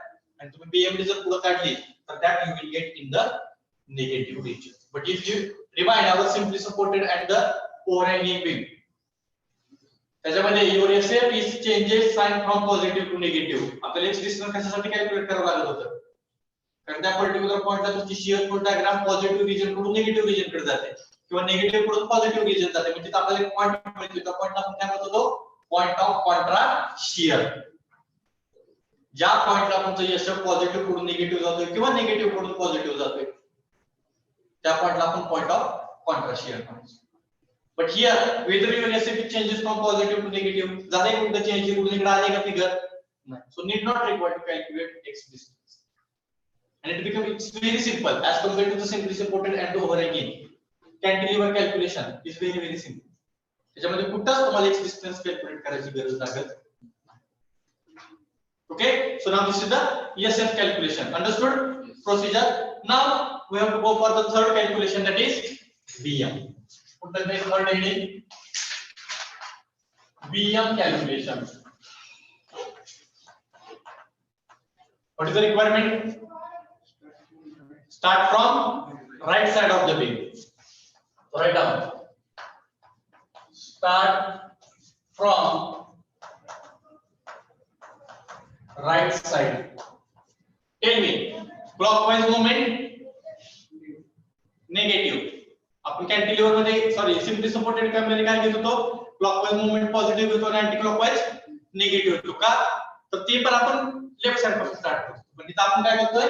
[SPEAKER 1] आणि तुम्ही BMD जर पुढे काढली तर that you will get in the negative region. But if you remind our simply supported and the overhanging beam, त्याच्यामध्ये your SF is changes sign from positive to negative. आपल्याला x डिस्टन्स कशासाठी calculate करावं लागत होतं, कारण त्या particular पॉइंटला तुमची shear force diagram positive region कडून निगेटिव्ह रिजन कडे जाते किंवा निगेटिव्ह कडून पॉझिटिव्ह रिजन जाते. म्हणजे तिथे आपल्याला एक पॉइंट मिळतो, त्या पॉइंटला आपण काय म्हणतो, पॉइंट ऑफ कॉन्ट्रा शियर. ज्या पॉइंटला तुमचं SF पॉझिटिव्ह कडून निगेटिव्ह जातोय किंवा निगेटिव्ह कडून पॉझिटिव्ह जातोय त्या पॉइंटला आपण पॉइंट ऑफ कॉन्ट्रास्ट शियर म्हणतो. But here whether your SF changes from positive to negative, झाले कुठे चेंज इकडून इकडे आले का फिगर नाही. So need not required to calculate x distance and it becomes very simple as compared to the simply supported and the overhanging. Cantilever calculation is very simple. त्याच्यामध्ये कुठलाच तुम्हाला x डिस्टन्स कॅल्क्युलेट करायची गरज लागत. Okay, so now this is the SF calculation. Understood? Procedure. Now we have to go for the third calculation, that is BM. Put the third heading, BM calculation. What is the requirement? Start from right side of the beam. Write down. Start from right side. Tell me, clockwise movement negative. आपण cantilever मध्ये sorry simply supported कॅमेरे काय घेत होतो, clockwise movement positive घेतो आणि anti clockwise negative घेतो का, तर ते पण आपण लेफ्ट साइड पासून स्टार्ट करतो. पण इथे आपण काय करतोय,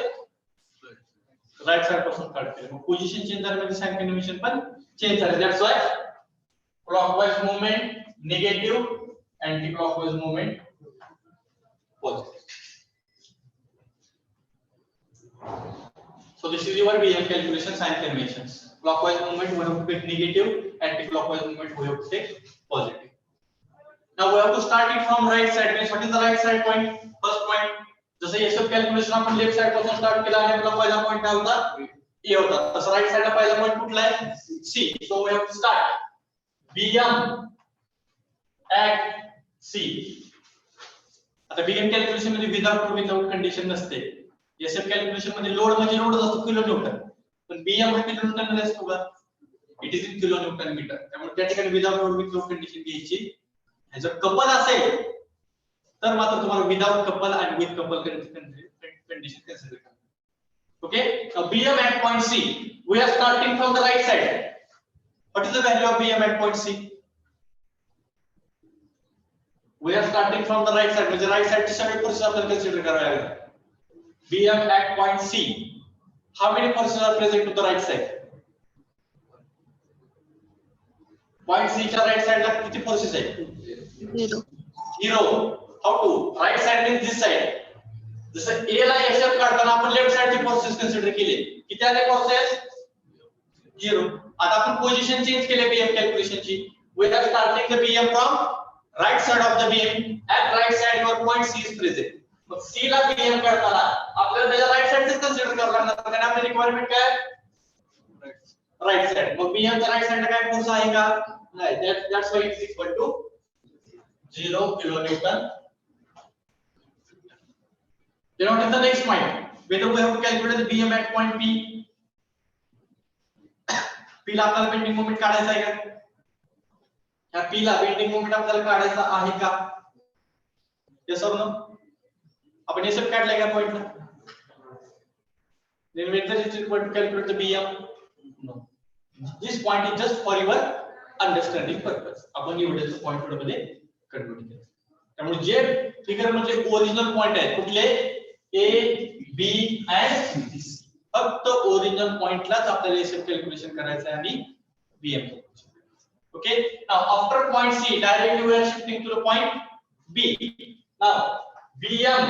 [SPEAKER 1] राइट साइड पासून स्टार्ट करतो. मग पोझिशन चेंज झाली म्हणजे साइन कन्व्हेन्शन पण चेंज झाले. That's why clockwise movement negative, anti clockwise movement positive. So this is your BM calculation sign conventions. Clockwise movement we have to take negative, anti-clockwise movement we have to take positive. Now we have to start it from right side. Means what is the right side point? First point. जसे SF calculation आपण left side पासून start केला आणि आपला पहिला point काय होता, A होता. तसं राइट साइडला पहिला पॉइंट कुठला आहे, C. So we have to start BM at C. आता बीएम कॅल्क्युलेशन मध्ये विदाउट कंडिशन नसते. एसएफ कॅल्क्युलेशन मध्ये लोड म्हणजे लोड असतो किलो न्यूटन, पण बीएम हा किलो न्यूटन मध्ये असतो का? It is in kilo newton metre. त्यामुळे त्या ठिकाणी without load with load condition घ्यायची. आणि जर कपल असेल तर मात्र तुम्हाला विदाउट कपल आणि विथ कपल कंडिशन कन्सिडर करा. Okay, now BM at point C, we are starting from the right side. What is the value of BM at point C? We are starting from the right side, म्हणजे right side ची सगळी forces आपल्याला consider करावी लागतात. BM at point C, how many forces are present to the right side? Point C च्या right side ला किती forces आहेत? 0. How to? Right side means this side. जसं A ला SF काढताना आपण लेफ्ट साइडचे फोर्सेस कन्सिडर केले, किती आले forces? 0. आता आपण पोझिशन चेंज केले बीएम कॅल्क्युलेशनची. We are starting the BM from right side of the BM. At right side your point C is present. मग सी ला बीएम करताना आपल्याला त्याच्या राइट साइडच कन्सिडर करावं लागणार, कारण आपली रिक्वायरमेंट काय? Right side. मग बीएम च्या राइट साइडला काय फोर्स आहे का? नाही. That's why it is equal to 0 kilo newton. Then what is the next point? Whether we have to calculate the BM at point P. P ला आपल्याला bending moment काढायचा आहे का? या P ला बेंडिंग मोमेंट आपल्याला काढायचा आहे का? Yes or no? आपण हे सब काढलाय का पॉइंटला? Then whether it is equal to calculate the BM? No. This point is just for your understanding purpose. आपण एवढेच पॉइंट मध्ये कन्वर्ट केलं. त्यामुळे जे फिगर म्हणजे ओरिजिनल पॉइंट आहे कुठले? A, B and C. फक्त ओरिजिनल पॉइंटलाच आपल्याला एसएफ कॅल्क्युलेशन करायचं आहे आणि BM. Okay, now after point C directly we are shifting to the point B. नाउ BM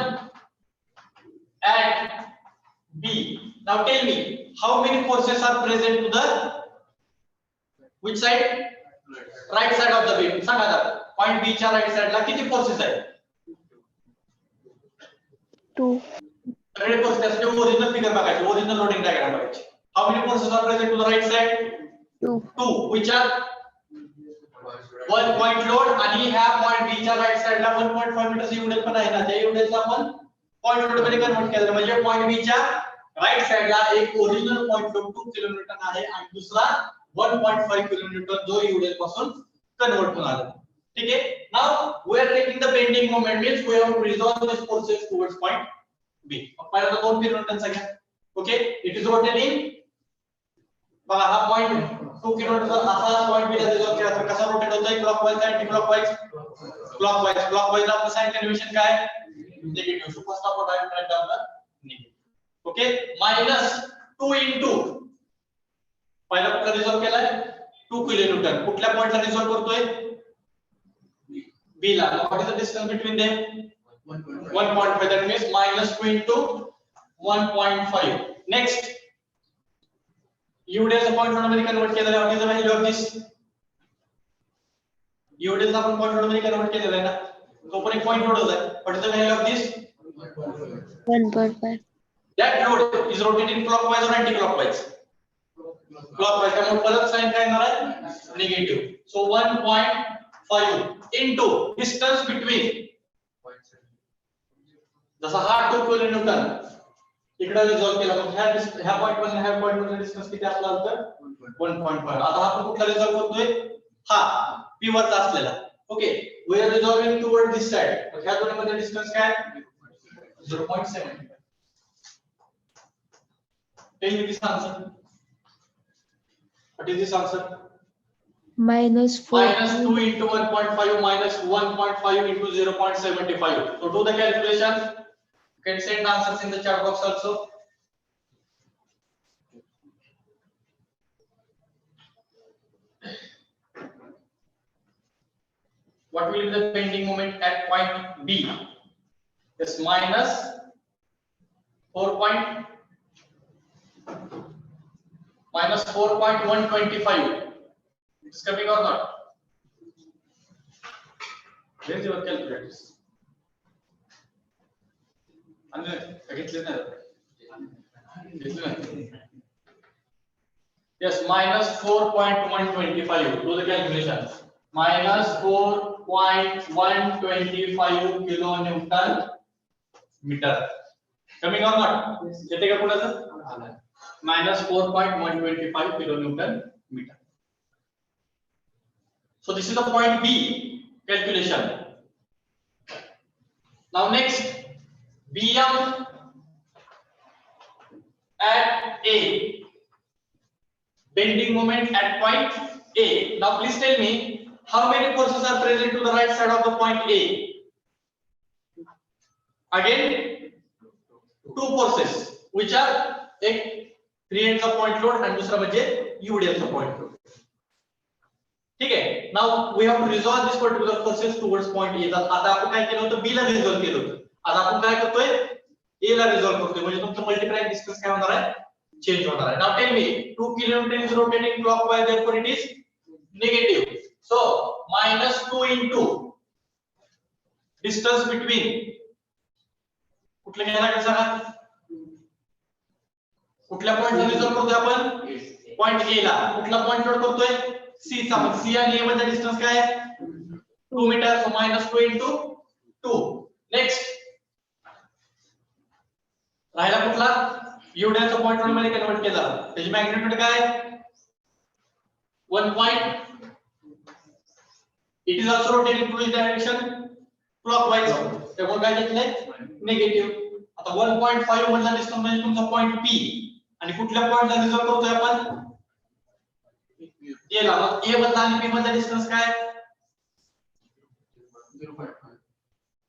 [SPEAKER 1] at B. Now tell me how many forces are present to the which side? Right side of the beam. सांगा आता point B च्या right साइडला किती forces आहेत?
[SPEAKER 2] 2.
[SPEAKER 1] सगळे forces असते. Original figure बघायची, original loading diagram बघायची. How many forces are present to the right side? 2. which are 1 point load आणि ह्या पॉइंट B च्या राइट साइडला 1.5 मीटर युडेल पण आहे ना, त्या युडेलचा आपण पॉइंट लोड मध्ये कन्वर्ट केलं. म्हणजे पॉइंट B च्या राइट साइडला एक original point load 2 kilo Newton आहे आणि दुसरा 1.5 किलो न्यूटन जो युडेल पासून कन्वर्ट होऊन आला. ठीक आहे. Now we are taking the bending moment, means we have to resolve this forces towards point B. पहिला तो 2 किलो न्यूटन चा घ्या. Okay, it is rotating. बघा हा पॉइंट 2 किलो न्यूटन असा पॉइंट B ला रिझॉल्व केला तर कसा रोटेट होतोय? Clockwise anti clockwise? Clockwise. Clockwise आपलं साइन कन्व्हेन्शन काय? Negative. So first of all I am write down the negative. ओके, -2 into पहिला कुठला रिझॉल्व केलाय? 2 किलो न्यूटन. कुठल्या पॉइंटला रिझॉल्व करतोय? B ला. What is the distance between them? 1.5. That means -2 into 1.5. Next, UDS point load मध्ये कन्वर्ट केलेला आहे. What is the value of this? UDS आपण point load मध्ये कन्वर्ट केलेला आहे ना, तो पण एक point load आहे. What is the value of this?
[SPEAKER 2] 1.5.
[SPEAKER 1] That load is rotating clockwise or anti-clockwise? Clockwise. त्यामुळे परत साइन काय येणार आहे? Negative. So 1.5 into distance between, जसा हा 2 किलो न्यूटन इकडे रिझॉल्व केला, मग ह्या पॉइंट मधून ह्या पॉइंट मधलं डिस्टन्स किती असला होतं? 1.5. आता आपण कुठला रिझॉल्व करतोय? हा P वरचा असलेला. Okay, we are resolving toward this side. तर ह्या दोन्हीमध्ये डिस्टन्स काय? 0.7. Tell me this answer. What is this answer?
[SPEAKER 2] -4.
[SPEAKER 1] -2 into 1.5 minus 1.5 into 0.75. So do the calculation. You can send answers in the chat box also. What will be the bending moment at point B? Yes, minus 4.125. It's coming or not? Where is your calculators? Yes, minus 4.125. Do the calculations. Minus 4.125 4.125 kilo newton metre. Coming or not? येते का पुढे minus 4.125 kilonewton meter. So this is the point B calculation. Now next, Bm at A, bending moment at point A. Now please tell me how many forces are present to the right side of the point A. Again, two forces which are एक 3 चा point load आणि दुसरा म्हणजे UDL चा point load. ठीक आहे. Now we have to resolve this particular forces towards point A. आता आपण काय केलं होतं, बी ला रिझॉल्व केलं होतं. आता आपण काय करतोय, ए ला रिझॉल्व करतोय. म्हणजे तुमचं मल्टिप्लाय डिस्टन्स काय होणार आहे, चेंज होणार आहे. Now tell me 2 kilometre is rotating clockwise, therefore it is negative. So -2 into distance between, कुठलं घ्यायला का सांगा, कुठल्या पॉइंटला रिझॉल्व करतोय आपण, पॉइंट ए ला. कुठला पॉइंट लोड करतोय, सी चा. मग सी आणि ए मध्ये डिस्टन्स काय आहे, 2 मीटर. सो -2 into 2. नेक्स्ट राहिला कुठला, UDL चा पॉइंट लोड मध्ये कन्वर्ट केला. त्याची मॅग्नीट्यूड काय, 1 point. It is also rotating to direction clockwise. त्यामुळे काय घेतलंय, निगेटिव्ह. आता 1.5 मधला डिस्टन्स म्हणजे तुमचा पॉइंट पी. आणि कुठल्या पॉइंटला रिझॉल्व करतोय आपण, ए ला. मग ए मधला आणि बी मधला डिस्टन्स काय,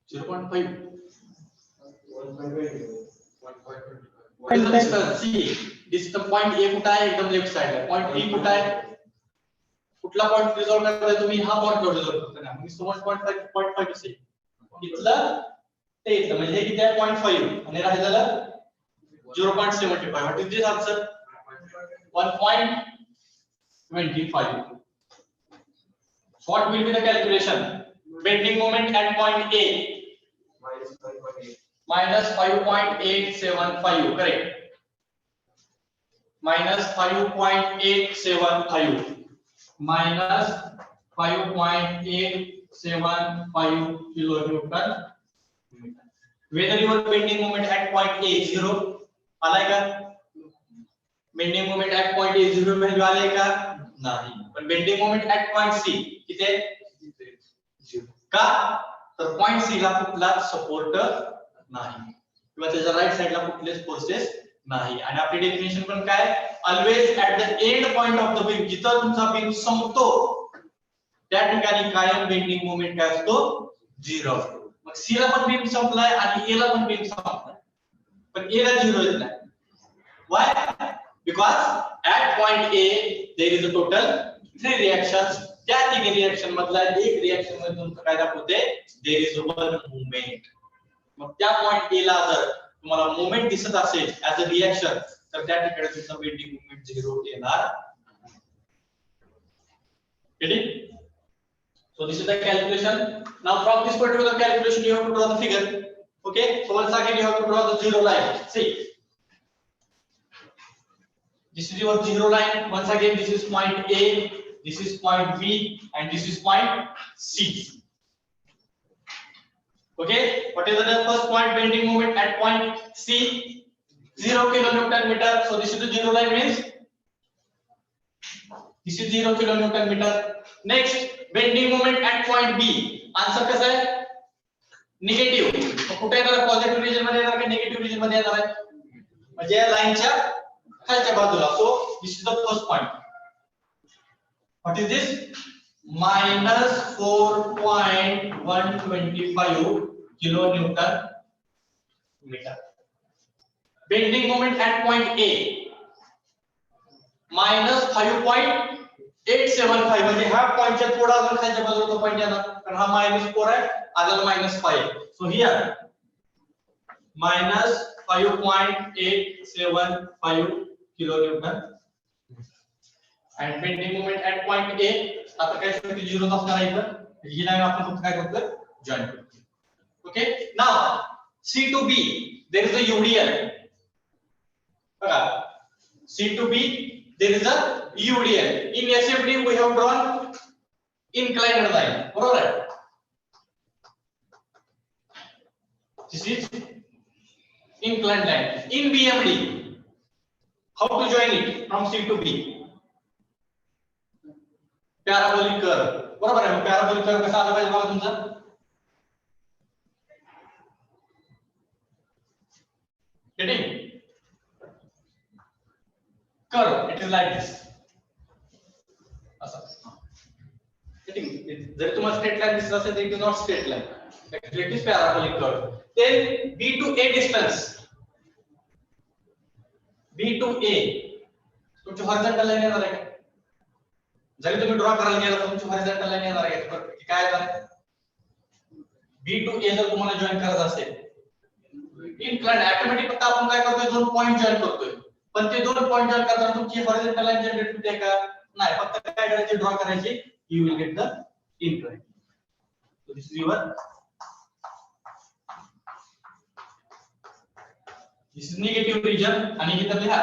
[SPEAKER 1] 0.5. What is the distance? See, distance point A कुठे आहे, एकदम लेफ्ट साइडला. पॉइंट बी कुठे आहे, कुठला पॉइंट रिझॉल्व करताय तुम्ही, हा पॉइंट रिझॉल्व करताय ना. मग 1.5 असेल. इथलं ते इथलं म्हणजे हे किती आहे, 0.5 आणि राहिलेलं 0.75. What is this answer? 1.25. So what will be the calculation? Bending moment at point A, -5.875. Correct. -5.875. -5.875 kilonewton. Whether your bending moment at point A 0 आलाय का, bending moment at point A 0 value आले का, नाही. पण bending moment at point C किती आहे, 0. का, तर पॉइंट सी ला कुठला सपोर्ट नाही किंवा त्याच्या राईट साइडला कुठलेच फोर्सेस नाही. आणि आपली डेफिनेशन पण काय, always at the end point of the beam, जिथं तुमचा बीम संपतो त्या ठिकाणी कायम बेंडिंग मोमेंट काय असतो, 0 असतो. मग सी ला पण बीम संपलाय आणि ए ला पण बीम संपलाय, पण ए ला 0 येत नाही. Why? Because at point A there is a total 3 reactions. त्या 3 रिएक्शन मधला एक रिएक्शन मध्ये तुमचं काय दाखवते, there is one movement. मग त्या पॉइंट A ला जर तुम्हाला मूवमेंट दिसत असेल ऍज अ रिएक्शन, तर त्या ठिकाणी तुमचा बेंडिंग मूवमेंट 0 येणार. Ready? So this is the calculation. Now from this particular calculation you have to draw the figure. Okay? So once again you have to draw the zero line. See. This is your zero line. Once again, this is point A, this is point B, and this is point C. Okay, what is the first point bending moment at point C? 0 kilonewton meter. So this is the zero line means this is 0 kilonewton meter. Next, bending moment at point B. Answer कैसा है? Negative. तो कुठे येणार, positive region मध्ये येणार का negative region मध्ये येणार आहे, म्हणजे या लाईनच्या खालच्या बाजूला. सो this is the first point. What is this, -4.125 kilonewton meter. Bending moment at point A, -5.875. म्हणजे हा पॉइंटच्या थोडा अजून खालच्या बाजूला तो पॉइंट येणार, कारण हा -4 आहे, आजला -5. So here -5.875 kilonewton. And bending moment at point A, आता काय शेवटी 0 असणार आहे इथं. ही लाईन आपण फक्त काय करतोय, जॉइन करतोय. Okay, now C to B there is a UDL. बघा, C to B there is a UDL. In SFD we have drawn inclined line, बरोबर आहे. This is inclined line. In BMD, how to join it from C to B? Parabolic curve. बरोबर आहे. Parabolic curve कसा आला पाहिजे बघा तुमचा? Getting? Curve. It is like this. असं. Getting? जर तुम्हाला straight line दिसत असेल तर it is not straight line. Actually, it is parabolic curve. Then B to A distance. B to A. तुमची horizontal line येणार आहे का? जरी तुम्ही ड्रॉ करायला गेला तर तुमची horizontal line येणार आहे का? काय येणार आहे? B to A जर तुम्हाला जॉइन करायचं असेल, इनक्लाइन ऑटोमॅटिक फक्त आपण काय करतोय दोन पॉइंट जॉइन करतोय. पण ते दोन पॉइंट जॉइन करताना तुमची horizontal line जनरेट होते का? नाही, फक्त काय करायचे ड्रॉ करायचे. You will get the incline. So this is your this is negative region आणि इथं लिहा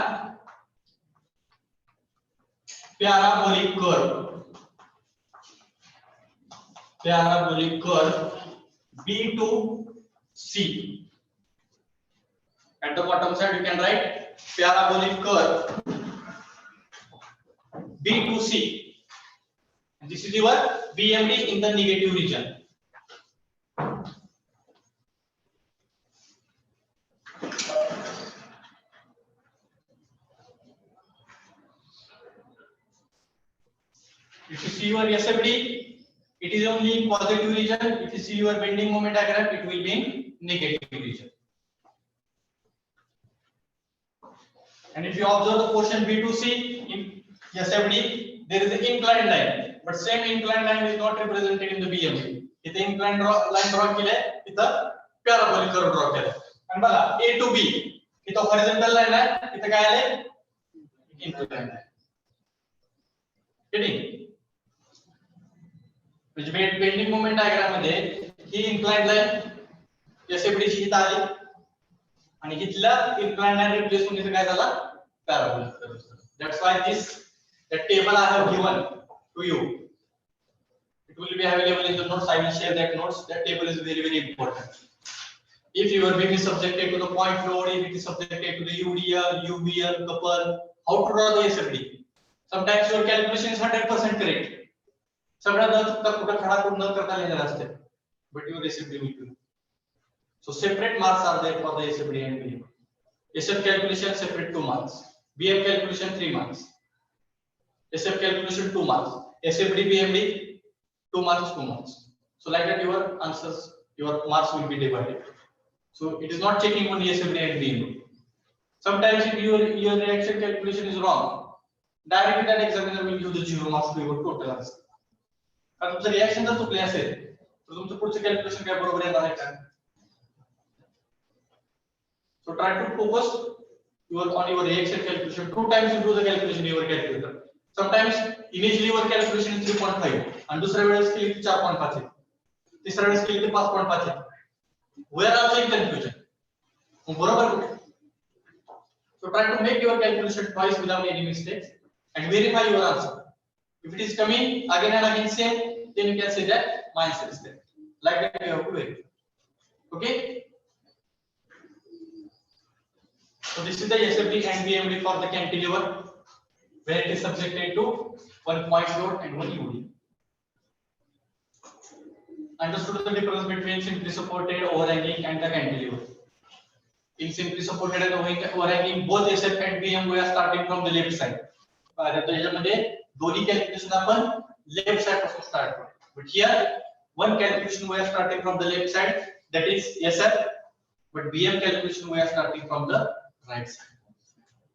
[SPEAKER 1] parabolic curve B to C. At the bottom side you can write parabolic curve B to C. And this is your BMD in the negative region. If you see your SFD, it is only in positive region. If you see your bending moment diagram, it will be in negative region. And if you observe the portion B to C in SFD, there is an inclined line, but same inclined line is not represented in the BMD. It's inclined line draw केले, इथं parabolic curve draw केले. आणि बघा A to B, इथं horizontal line आहे, इथं काय आले? Inclined line. Getting? म्हणजे बेंडिंग मोमेंट डायग्राम मध्ये ही इन्क्लाइन्ड लाइन एसएफडी ची इथं आली आणि इथला इन्क्लाइन्ड लाइन रिप्लेस होऊन इथं काय झाला parabolic curve. That's why this the table I have given to you, it will be available in the notes. I will share that notes. That table is very very important. If your beam is subjected to the point load, if it is subjected to the UDL, UBL, couple, how to draw the SFD? Sometimes your calculation is 100% correct. सगळ्या न चुकता कुठे खडा करून न करता लिहिलेलं असते, but your SFD will be. So separate marks are there for the SFD and BM. SF calculation separate 2 marks, BM calculation 3 marks, SF calculation 2 marks, SFD BMD 2 marks 2 marks. So like that your answers, your marks will be divided. So it is not checking only SFD and BMD. Sometimes if your reaction calculation is wrong, directly that examiner will give the 0 marks to your total answer. आणि तुमचं reaction जर चुकले असेल तर तुमचं पुढचं calculation काय बरोबर येणार आहे का? So try to focus on your reaction calculation. 2 times you do the calculation in your calculator. Sometimes initially your calculation is 3.5 आणि दुसऱ्या वेळेस केली 4.5 आहे, तिसऱ्या वेळेस केली 5.5 आहे. We are also in confusion. बरोबर कुठे? So try to make your calculation twice without any mistakes and verify your answer. If it is coming again and again same, then you can say that my answer is there. Like that you have to verify. Okay? So this is the SFD and BMD for the cantilever, where it is subjected to 1 point load and 1 UD. Understood the difference between simply supported, overhanging and the cantilever. In simply supported and overhanging, both SF and BM we are starting from the left side. त्याच्यामध्ये दोन्ही calculation आपण left side पासून start करतो. But here one calculation we are starting from the left side, that is SF, but BM calculation we are starting from the right side.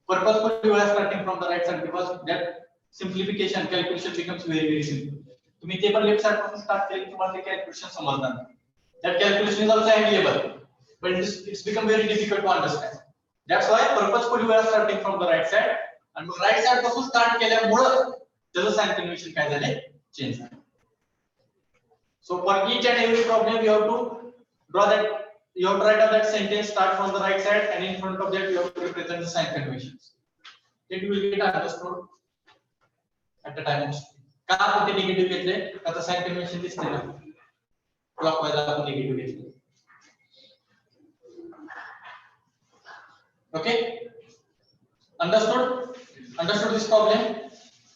[SPEAKER 1] Purposefully we are starting from the right side because that simplification calculation becomes very very simple. तुम्ही ते पण left side पासून start केले तुम्हाला ते calculation समजणार नाही. That calculation is also available, but it's become very difficult to understand. That's why purposefully we are starting from the right side. आणि मग राइट साइड पासून स्टार्ट केल्यामुळे त्याचं साइन कन्व्हेन्शन काय झाले चेंज झाले. So for each and every problem you have to draw that, you have to write out that sentence start from the right side and in front of that you have to represent the sign conventions. It will get understood at the time of study. का आपण ते negative घेतले त्याचं sign convention दिसते ना, clockwise आपण negative घेतले. Okay, understood? Understood this problem?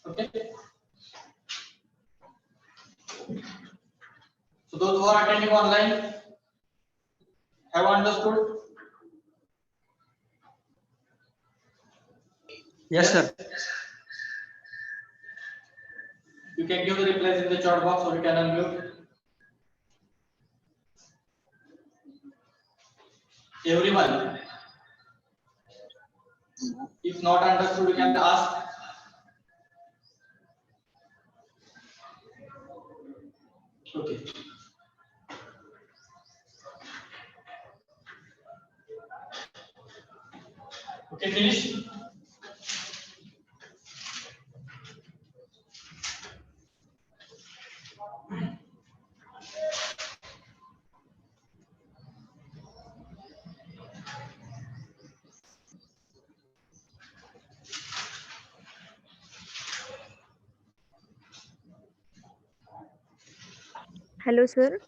[SPEAKER 1] Okay. So those who are attending online have understood?
[SPEAKER 4] Yes, sir.
[SPEAKER 1] You can give the replies in the chat box or you can unmute. Everyone. If not understood, you can ask. Okay. Okay, finish.
[SPEAKER 2] Hello, sir.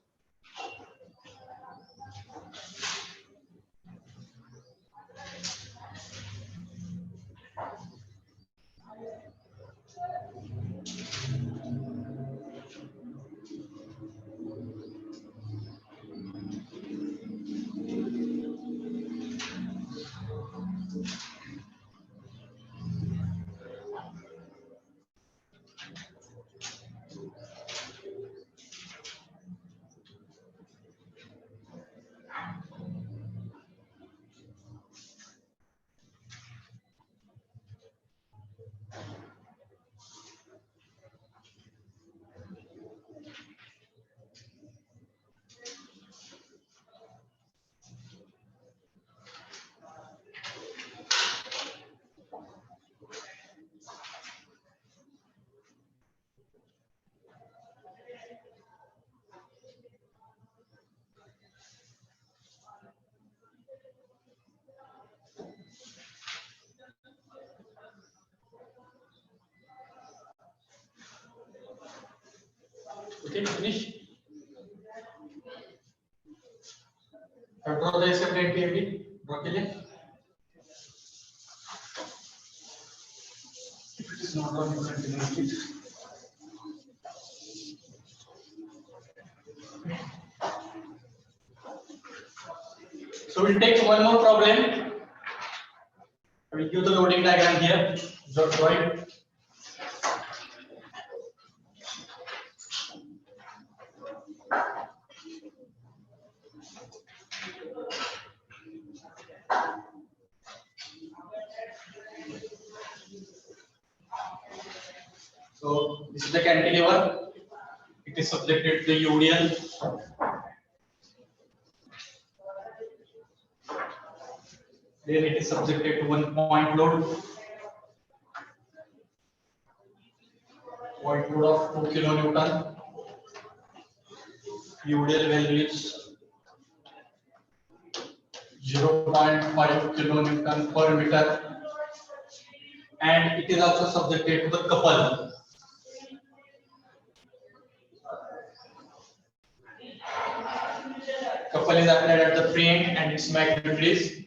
[SPEAKER 2] Okay, finish. Draw the Sfd Bmd. Draw clear. If it is not drawn, you continue with it. So we'll take one more problem. I will give the loading diagram here. Draw it. So this is the cantilever. It is subjected to the UDL. Then it is subjected to 1 point load. Point load of 2 kilonewton. UDL value is 0.5 kilonewton per meter. And it is also subjected to the couple. Couple is applied at the free end and its magnitude is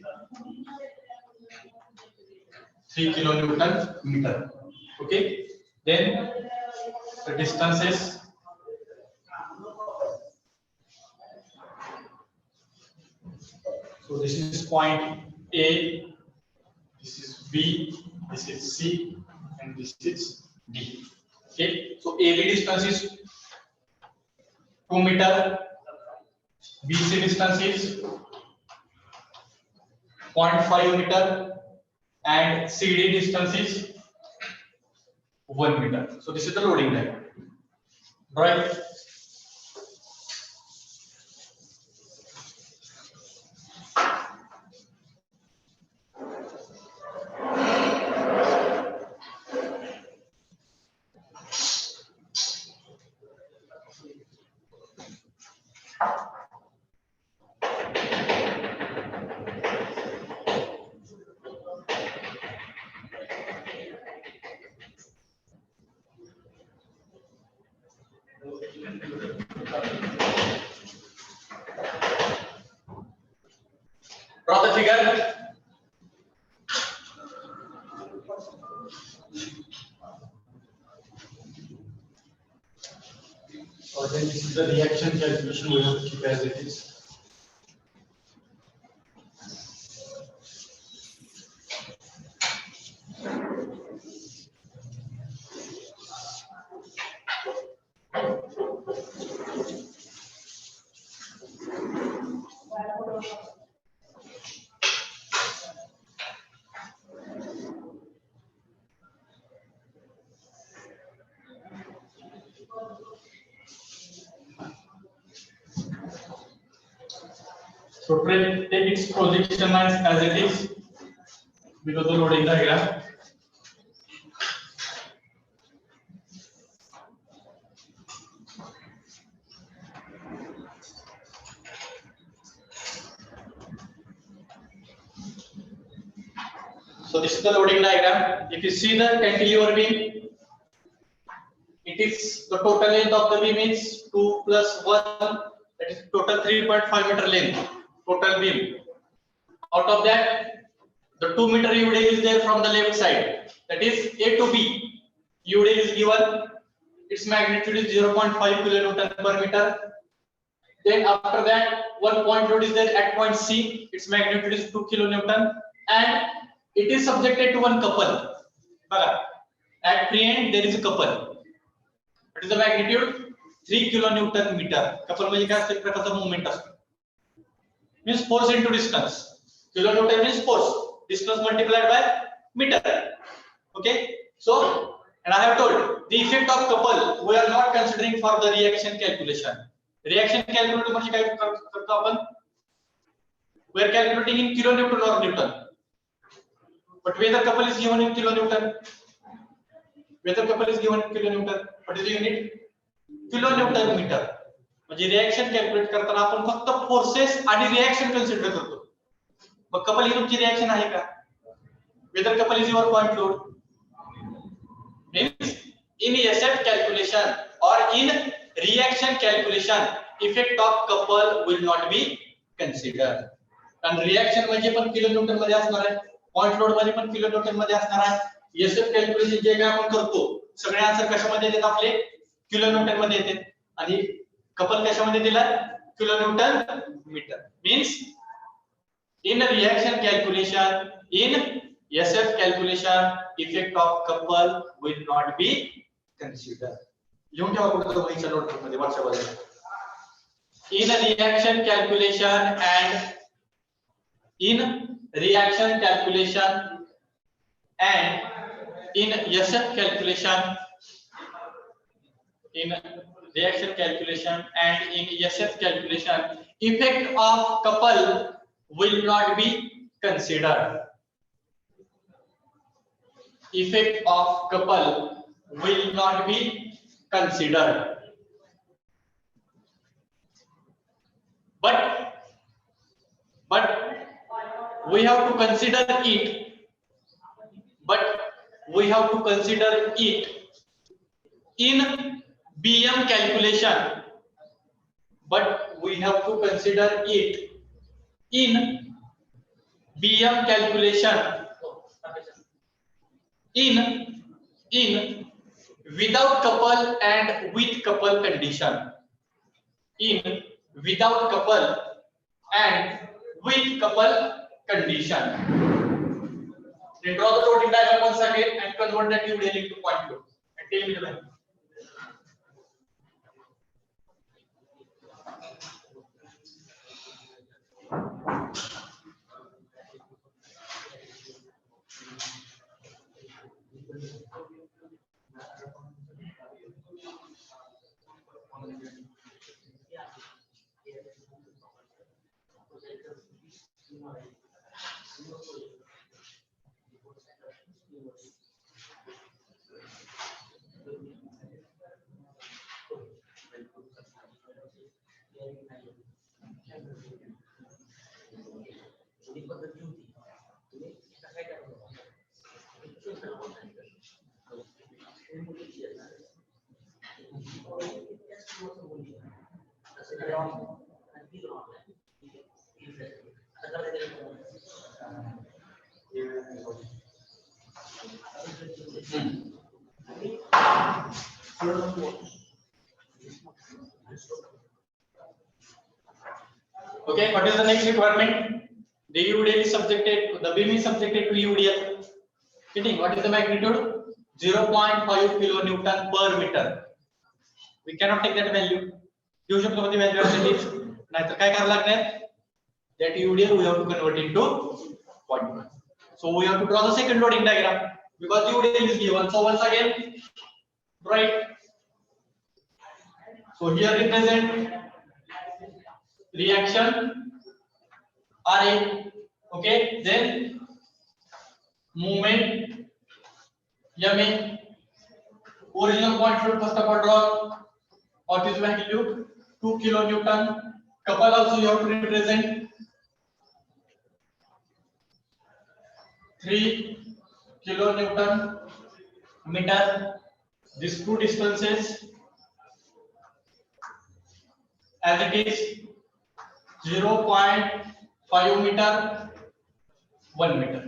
[SPEAKER 2] 3 kilonewton meter. Okay. Then the distance is so this is point A, this is B, this is C, and this is D. Okay. So AB distance is 2 meter. BC distance is 0.5 meter and CD distance is 1 meter. So this is the loading line, right? Draw the figure. then this is the reaction calculation we have to keep as it is. So take its projection lines as it is below the loading diagram.
[SPEAKER 1] So this is the loading diagram. If you see the cantilever beam, it is the total length of the beam is 2 plus 1, that is total 3.5 meter length, total beam. Out of that, the 2 meter UD is there from the left side, that is A to B. UD is given, its magnitude is 0.5 kilonewton per meter. Then after that, one point load is there at point C, its magnitude is 2 kilonewton, and it is subjected to one couple. At pre-end there is a couple. What is the magnitude? 3 kilonewton meter. Couple म्हणजे काय असते प्रकारचा movement असतो. Means force into distance. Kilonewton means force. Distance multiplied by meter. Okay. So, and I have told the effect of couple we are not considering for the reaction calculation. Reaction calculator म्हणजे काय करतो आपण? We are calculating in kilonewton or newton. But whether couple is given in kilonewton, whether couple is given in kilonewton, what is the unit? Kilonewton meter. म्हणजे reaction calculate करताना आपण फक्त forces आणि reaction consider करतो. मग couple ही तुमची reaction आहे का? whether couple is your point load, means in SF calculation or in reaction calculation effect of couple will not be considered. And reaction म्हणजे पण किलोन्यूटन मध्ये असणार आहे, पॉइंट लोड मध्ये पण किलोन्यूटन मध्ये असणार आहे. SF कॅल्क्युलेशन जे काय आपण करतो सगळे आन्सर कशामध्ये येतात आपले? किलोन्यूटन मध्ये येतात. आणि कपल कशामध्ये दिला? Kilonewton metre. Means in reaction calculation, in SF calculation, effect of couple will not be considered. लिहून ठेवा कुठे वहीच्या नोटबुक मध्ये WhatsApp. In reaction calculation and in reaction calculation and in SF calculation, in reaction calculation and in SF calculation, effect of couple will not be considered. Effect of couple will not be considered. But we have to consider it. But we have to consider it in BM calculation. But we have to consider it in BM calculation in without couple and with couple condition. In without couple and with couple condition. Then draw the loading diagram once again and convert that UDL into point load. And tell me the value. Okay, what is the next requirement? The UDL is subjected, the beam is subjected to UDL. Fitting, what is the magnitude? 0.5 kilonewton per meter. We cannot take that value. Use of the value as it is. नाहीतर काय करावं लागणार? That UDL we have to convert into point. So we have to draw the second loading diagram because UDL is given. So once again, right. So here represent reaction RA. Okay, then movement MA. Original point load first of all draw. What is value? 2 kilonewton. Couple also you have to represent 3 kilonewton meter. These two distances as it is 0.5 meter, 1 meter.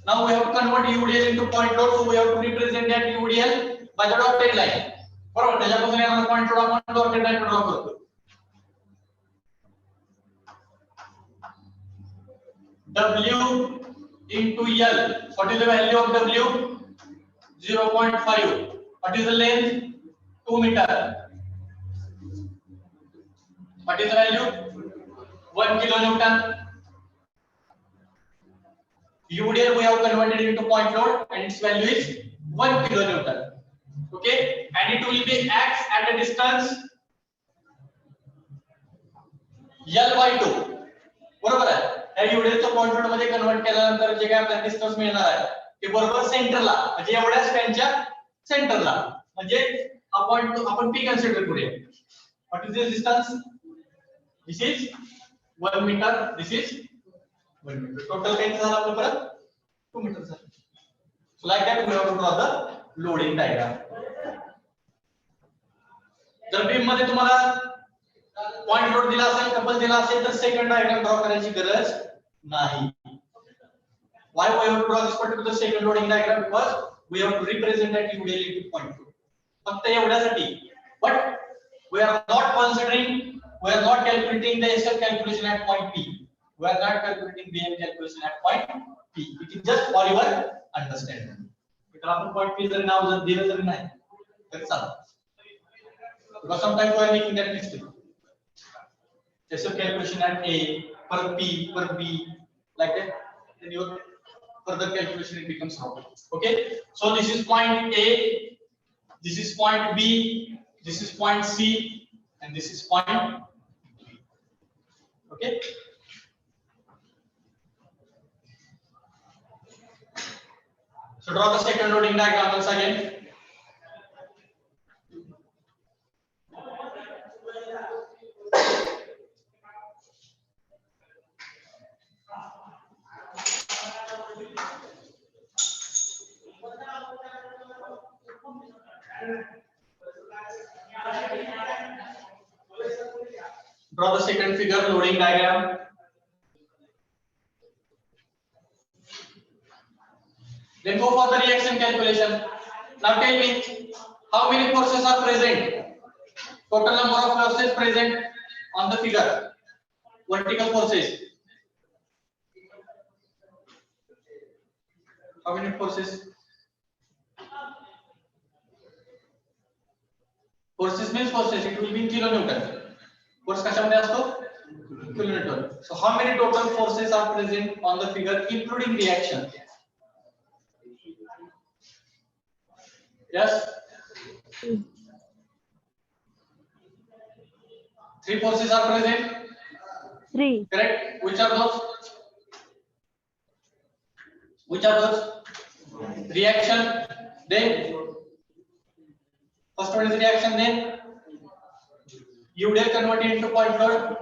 [SPEAKER 1] Now we have to convert UDL into point load, so we have to represent that UDL by the dotted line. बरोबर त्याच्यापासून येणारा point load आपण dotted line draw करतो. W into L. What is the value of W? 0.5. What is the length? 2 meter. What is the value? 1 kilonewton. UDL we have converted into point load and its value is 1 kilonewton. Okay, and it will be acts at a distance L by 2. बरोबर आहे. या UDL चा point load मध्ये convert केल्यानंतर जे काय आपल्याला distance मिळणार आहे ते बरोबर सेंटरला म्हणजे एवढ्या स्पॅनच्या सेंटरला म्हणजे हा पॉइंट आपण P कन्सिडर करूया. What is this distance? This is 1 meter. This is 1 meter. Total length झाला आपलं परत 2 meter झालं. So like that we have to draw the loading diagram. जर बीम मध्ये तुम्हाला पॉइंट लोड दिला असेल कपल दिला असेल तर सेकंड डायग्राम ड्रॉ करायची गरज नाही. Why we have to draw this particular second loading diagram? Because we have to represent that UDL into point load. फक्त एवढ्यासाठी. But we are not considering, we are not calculating the SL calculation at point P. We are not calculating BM calculation at point P. It is just for your understanding. तर आपण point P जर नाव जर दिलं जर नाही तर चालेल. Because sometimes we are making that mistake. SL calculation at A, per P, per B, like that. Then your further calculation it becomes wrong. Okay. So this is point A, this is point B, this is point C, and this is point B. Okay. So draw the second loading diagram once again. Draw the second figure loading diagram. Then go for the reaction calculation. Now tell me how many forces are present? Total number of forces present on the figure. Vertical forces. How many forces? Forces means forces. It will be in kilonewton. Force कशामध्ये असतो? Kilonewton. So how many total forces are present on the figure, including reaction? Yes. 3 forces are present.
[SPEAKER 4] 3.
[SPEAKER 1] Correct. Which are those? Which are those? Reaction. Then first one is reaction. Then UDL converted into point load.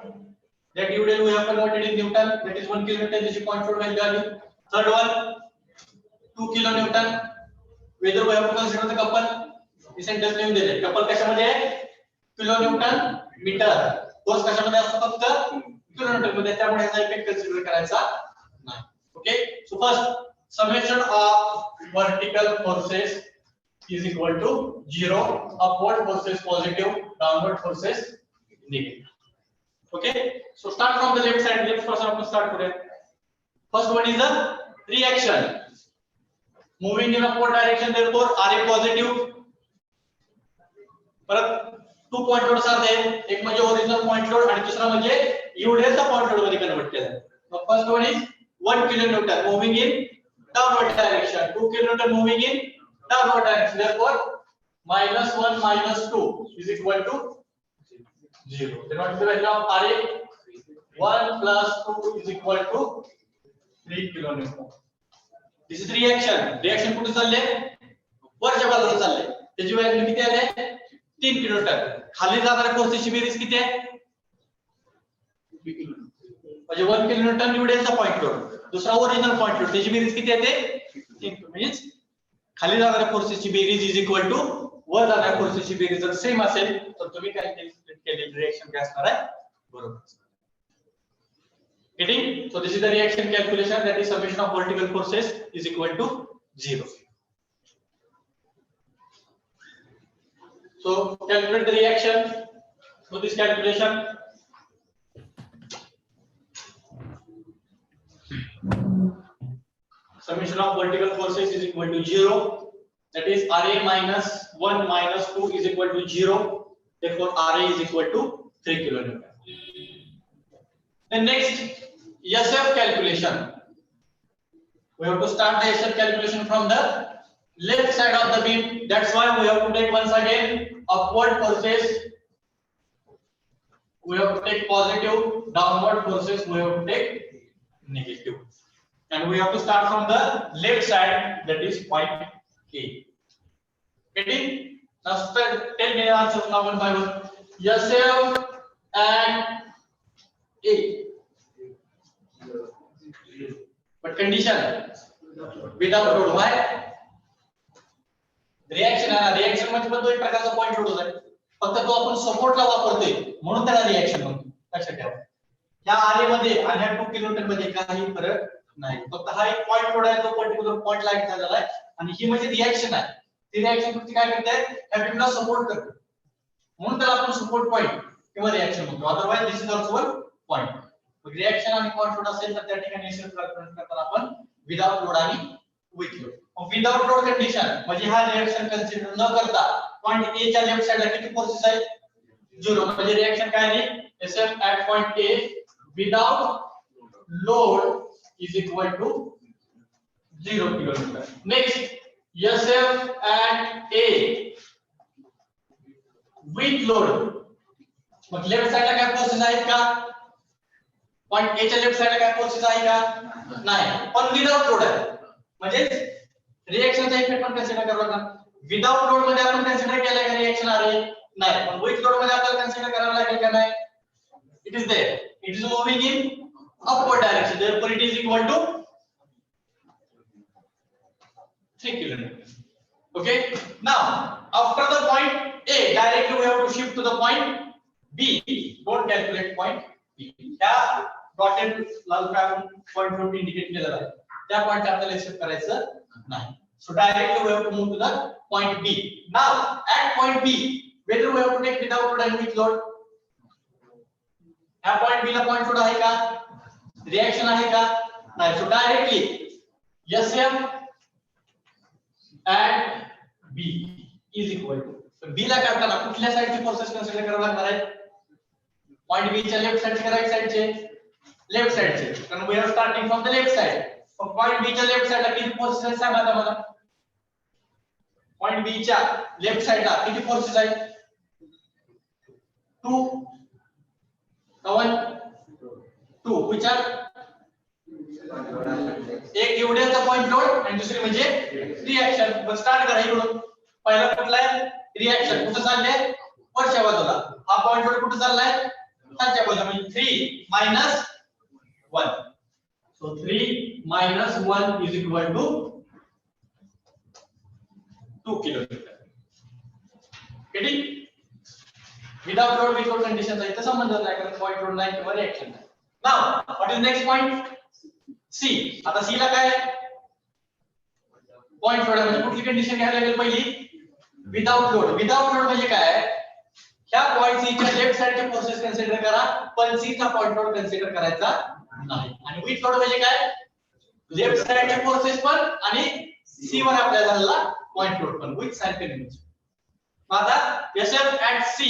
[SPEAKER 1] That UDL we have converted in Newton. That is 1 kilonewton. This is point load value. Third one, 2 kilonewton. Whether we have to consider the couple. This sentence लिहून दिले. Couple कशामध्ये आहे? Kilonewton metre. Force कशामध्ये असतो? फक्त kilometre मध्ये. त्यामुळे याचा इफेक्ट कन्सिडर करायचा नाही. Okay. So first summation of vertical forces is equal to 0. Upward forces positive, downward forces negative. Okay, so start from the left side. Left पासून आपण start करूया. First one is the reaction. Moving in upward direction, therefore Ra positive. परत 2 point loads आहेत. एक म्हणजे original point load आणि दुसरा म्हणजे युडेलचा पॉइंट लोड मध्ये कन्वर्ट केला. So first one is 1 kilonewton moving in downward direction. 2 kilonewton moving in downward direction. Therefore -1 -2 is equal to 0. Then what is the value of Ra? 1 plus 2 is equal to 3 kilonewton. This is reaction. Reaction कुठे चालले? वरच्या बाजूला चालले. त्याची value किती आली? 3 kilonewton. खाली जाणाऱ्या फोर्सची बेरीज किती आहे? म्हणजे 1 किलोन्यूटन निवडेलचा पॉइंट लोड, दुसरा ओरिजिनल पॉइंट लोड, त्याची बेरीज किती आहे ते? 3. म्हणजे खाली जाणाऱ्या फोर्सची बेरीज इज इक्वल टू वर जाणाऱ्या फोर्सची बेरीज जर सेम असेल तर तुम्ही कॅल्क्युलेट केलेली रिएक्शन काय असणार आहे? बरोबर. Getting? So this is the reaction calculation, that is summation of vertical forces is equal to 0. So calculate the reaction. So this calculation, summation of vertical forces is equal to 0. That is Ra minus 1 minus 2 is equal to 0. Therefore Ra is equal to 3 kilonewton. Then next, SF calculation. We have to start the SF calculation from the left side of the beam. That's why we have to take once again upward forces. We have to take positive, downward forces we have to take negative. And we have to start from the left side, that is point A. Getting? Now tell me the answers now one by one. SF and A. But condition without load. Why? Reaction आहे ना, reaction म्हणजे पण तो एक प्रकारचा point load आहे. फक्त तो आपण सपोर्टला वापरतोय म्हणून त्याला रिएक्शन म्हणतो. लक्षात ठेवा. या आरे मध्ये आणि ह्या 2 किलोमीटर मध्ये काही फरक नाही. फक्त हा एक पॉइंट लोड आहे, तो पर्टिक्युलर पॉइंट लाईट झालेला आहे आणि ही म्हणजे रिएक्शन आहे. ती रिएक्शन फक्त काय करते? ह्या बीमला सपोर्ट करते. म्हणून त्याला आपण सपोर्ट पॉइंट किंवा रिएक्शन म्हणतो. Otherwise this is also one point. Reaction आणि पॉइंट लोड असेल तर त्या ठिकाणी एसएफ कॅल्क्युलेट करताना आपण विदाउट लोड आणि with load. Without load condition म्हणजे हा रिएक्शन कन्सिडर न करता पॉइंट ए च्या लेफ्ट साइडला किती फोर्सेस आहेत? 0. म्हणजे रिएक्शन काय आहे? SF at point A without load is equal to 0 kilometre. Next, SF at A with load. मग लेफ्ट साइडला काय फोर्सेस आहेत का? पॉइंट ए च्या लेफ्ट साइडला काय फोर्सेस आहे का? नाही, पण विदाउट लोड आहे. म्हणजे रिएक्शनचा इफेक्ट पण कन्सिडर करावा लागणार. विदाउट लोड मध्ये आपण कन्सिडर केलं का रिएक्शन आहे? नाही, पण विथ लोड मध्ये आपल्याला कन्सिडर करावं लागेल का नाही? It is there. It is moving in upward direction. therefore it is equal to 3 kilometers. Okay, now after the point A, directly we have to shift to the point B. Don't calculate point B. त्या dotted लाल point वर indicate केलेला आहे, त्या point आपल्याला shift करायचं नाही. So directly we have to move to the point B. Now at point B, whether we have to take without load and with load. ह्या point B ला point load आहे का? Reaction आहे का? नाही. So directly SF at B is equal to. So B ला करताना कुठल्या साइडची forces consider करावे लागणार आहे? पॉइंट B च्या लेफ्ट साइडचे का राइट साइडचे? लेफ्ट साइडचे. कारण we are starting from the left side. पण पॉइंट B च्या लेफ्ट साइडला किती फोर्सेस आहेत सांगा आता मला. पॉइंट B च्या लेफ्ट साइडला किती फोर्सेस आहेत? 2 1 2 which are एक युडेलचा पॉइंट लोड आणि दुसरी म्हणजे रिएक्शन. मग स्टार्ट करा इकडून. पहिला कुठला आहे? रिएक्शन. कुठे चालले? वरच्या बाजूला. हा पॉइंट लोड कुठे चाललाय? खालच्या बाजूला. म्हणजे 3 minus 1. So 3 minus 1 is equal to 2 kilometer. Getting? Without load, with load conditions आहे, तर संबंध नाही, कारण पॉइंट लोड नाही किंवा रिएक्शन नाही. Now what is next point? C. आता C ला काय? पॉइंट लोड म्हणजे कुठली कंडिशन घ्यायला लागेल पहिली? Without load. विदाउट लोड म्हणजे काय? ह्या पॉइंट सी च्या लेफ्ट साइडचे फोर्सेस कन्सिडर करा, पण सी चा पॉइंट लोड कन्सिडर करायचा नाही. आणि विथ लोड म्हणजे काय? लेफ्ट साइडचे फोर्सेस पण आणि सी वर आपल्याला झालेला पॉइंट लोड पण विथ सायमल्टेनियस. आता SF at C,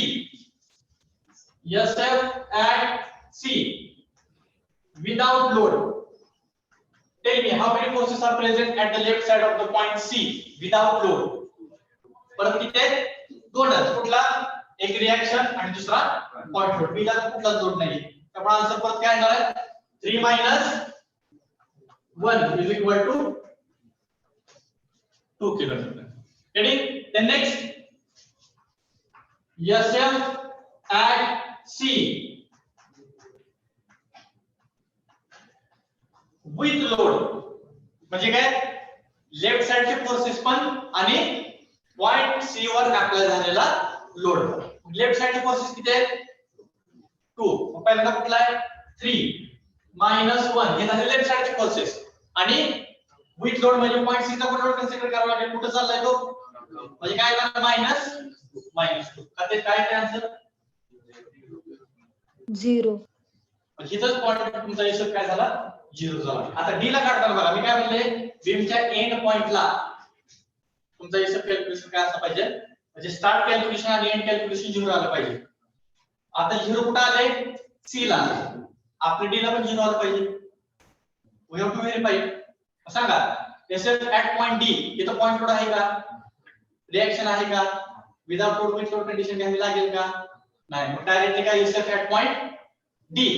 [SPEAKER 1] SF at C without load. Tell me how many forces are present at the left side of the point C without load? परत किती आहेत? दोनच. कुठला? एक रिएक्शन आणि दुसरा पॉइंट लोड. बीला कुठलाच लोड नाही. त्यामुळे आन्सर परत काय येणार आहे? 3 minus 1 is equal to 2 kilonewton. Getting? Then next, SF at C with load म्हणजे काय? लेफ्ट साइडचे फोर्सेस पण आणि पॉइंट सी वर अप्लाय झालेला लोड. लेफ्ट साइडचे फोर्सेस किती आहेत? 2. पहिल्यांदा कुठला आहे? 3 minus 1 हे झाले लेफ्ट साइडचे फोर्सेस आणि विथ लोड म्हणजे पॉइंट सी चा पण लोड कन्सिडर करावा लागेल. कुठे चाललाय तो? म्हणजे काय येणार? -2. आता काय आहे आन्सर?
[SPEAKER 4] 0.
[SPEAKER 1] हिथंच पॉइंट तुमचा एसएफ काय झाला? 0 झाला. आता डी ला काढताना बघा मी काय म्हणले, बीमच्या एंड पॉइंटला तुमचा एसएफ कॅल्क्युलेशन काय असलं पाहिजे? म्हणजे स्टार्ट कॅल्क्युलेशन आणि एंड कॅल्क्युलेशन 0 आलं पाहिजे. आता 0 कुठे आले? सी ला. आपल्या डी ला पण 0 आलं पाहिजे. We have to verify. सांगा एसएफ ऍट पॉइंट डी इथं पॉइंट लोड आहे का? रिएक्शन आहे का? Without load with load condition घ्यावी लागेल का? नाही. मग डायरेक्टली काय एसएफ ऍट पॉइंट डी.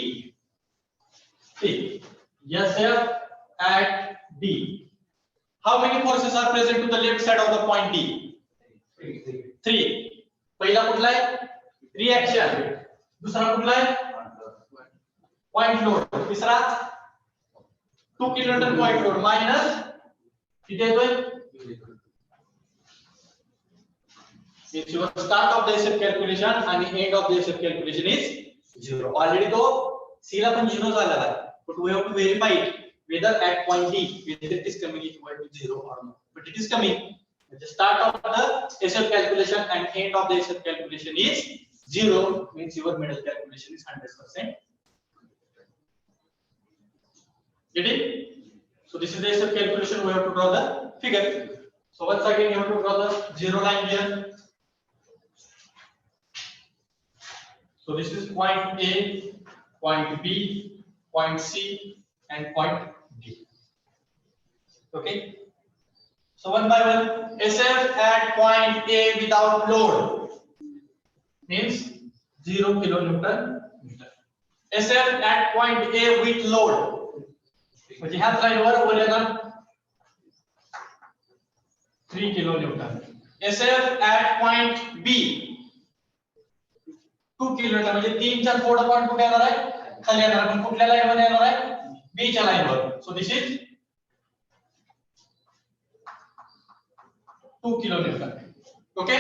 [SPEAKER 1] ठीक. SF at D. How many forces are present to the left side of the point D? 3. पहिला कुठला आहे? रिएक्शन. दुसरा कुठला आहे? Point load. तिसरा 2 किलोन्यूटन पॉइंट लोड मायनस किती येतोय? If your start of the SF calculation and end of the SF calculation is 0. Already तो C ला पण 0 झालेला आहे. But we have to verify it whether at point D whether it is coming equal to 0 or not. But it is coming. The start of the SF calculation and end of the SF calculation is 0, means your middle calculation is 100%. Get it? So this is the SF calculation. We have to draw the figure. So once again you have to draw the 0 line here. So this is point A, point B, point C and point D. Okay. So one by one, SF at point A without load means 0 kilonewton meter. SF at point A with load म्हणजे ह्या लाईनवर येणार 3 kilonewton. SF at point B 2 kilonewton म्हणजे 3 चा थोडा point कुठे येणार आहे? खाली येणार. पण कुठल्या लाईन मध्ये येणार आहे? बी च्या line were. So this is 2 kilonewton. Okay.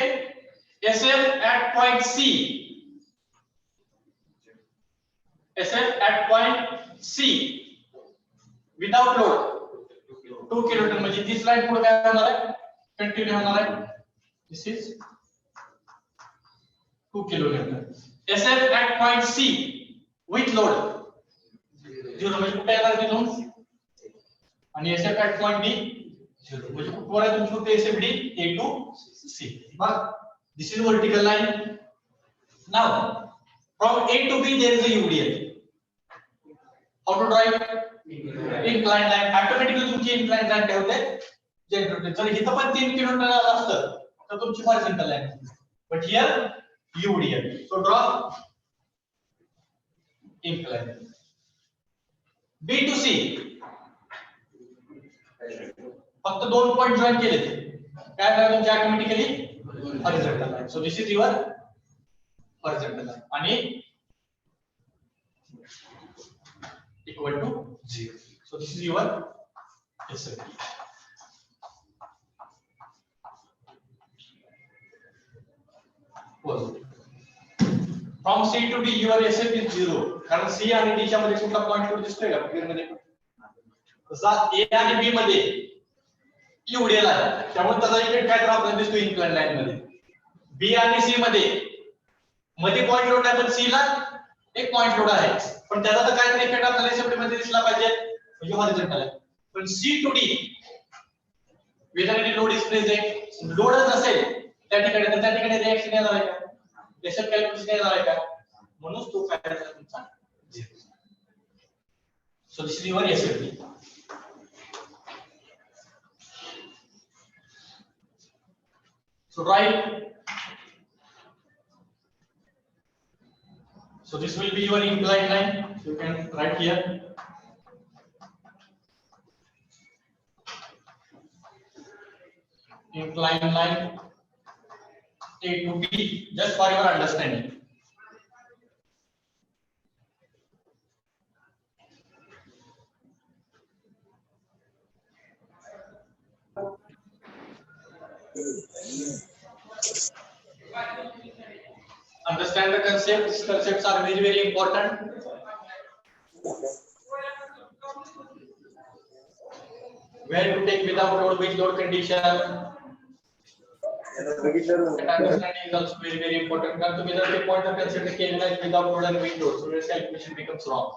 [SPEAKER 1] SF at point C. SF at point C without load 2 kilonewton म्हणजे दिस लाईन पुढे काय होणार आहे? कंटिन्यू होणार आहे. This is 2 kilonewton. SF at point C with load 0 म्हणजे कुठे येणार तिथून? आणि SF at point D 0 म्हणजे कुठवर आहे तुमचं ते SFD A to C. बघ this is vertical line. Now from A to B there is a UDL. How to draw it? Inclined line. Automatically तुमची inclined line काय होते? जनरेट होते. जर इथं पण 3 किलोमीटर असतं तर तुमची horizontal line असते. But here UDL. So draw inclined. B to C फक्त 2 पॉइंट जॉइन केले काय झालं तुमचे automatically horizontal line. So this is your horizontal line आणि equal to 0. So this is your SF. फ्रॉम C to D your SF is 0 कारण C आणि D च्या मध्ये कुठला पॉइंट लोड दिसतोय का फिगर मध्ये? तसा A आणि B मध्ये UDL आहे त्यामुळे त्याचा इफेक्ट काय तर आपल्याला दिसतो इन्क्लाइन लाईन मध्ये. B आणि C मध्ये मध्ये पॉइंट लोड आहे पण सी ला एक पॉइंट लोड आहे पण त्याचा तर काहीतरी इफेक्ट आपल्याला एसएफडी मध्ये दिसला पाहिजे म्हणजे हॉरिझॉन्टल आहे पण C to D whether any load is present लोडच असेल त्या ठिकाणी तर त्या ठिकाणी रिएक्शन येणार आहे का एसएफ कॅल्क्युलेशन येणार आहे का म्हणून तो काय आहे तुमचा 0 so this is your SFD so write so this will be your inclined line so you can write here inclined line A to B just for your understanding. Understand the concept. These concepts are very, very important. Where to take without load, which load condition. And understanding is also very, very important. Come together, the point of concept is without load and with load. So your calculation becomes wrong.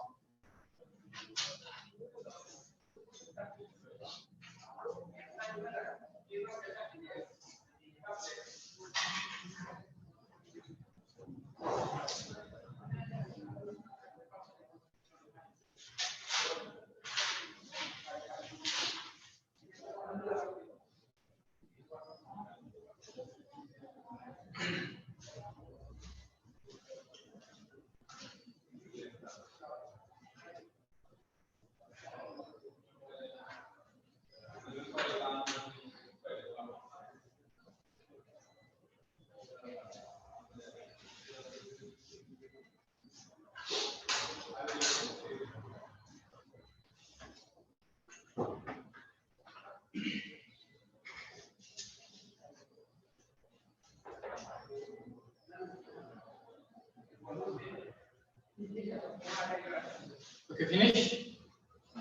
[SPEAKER 1] Okay, finish.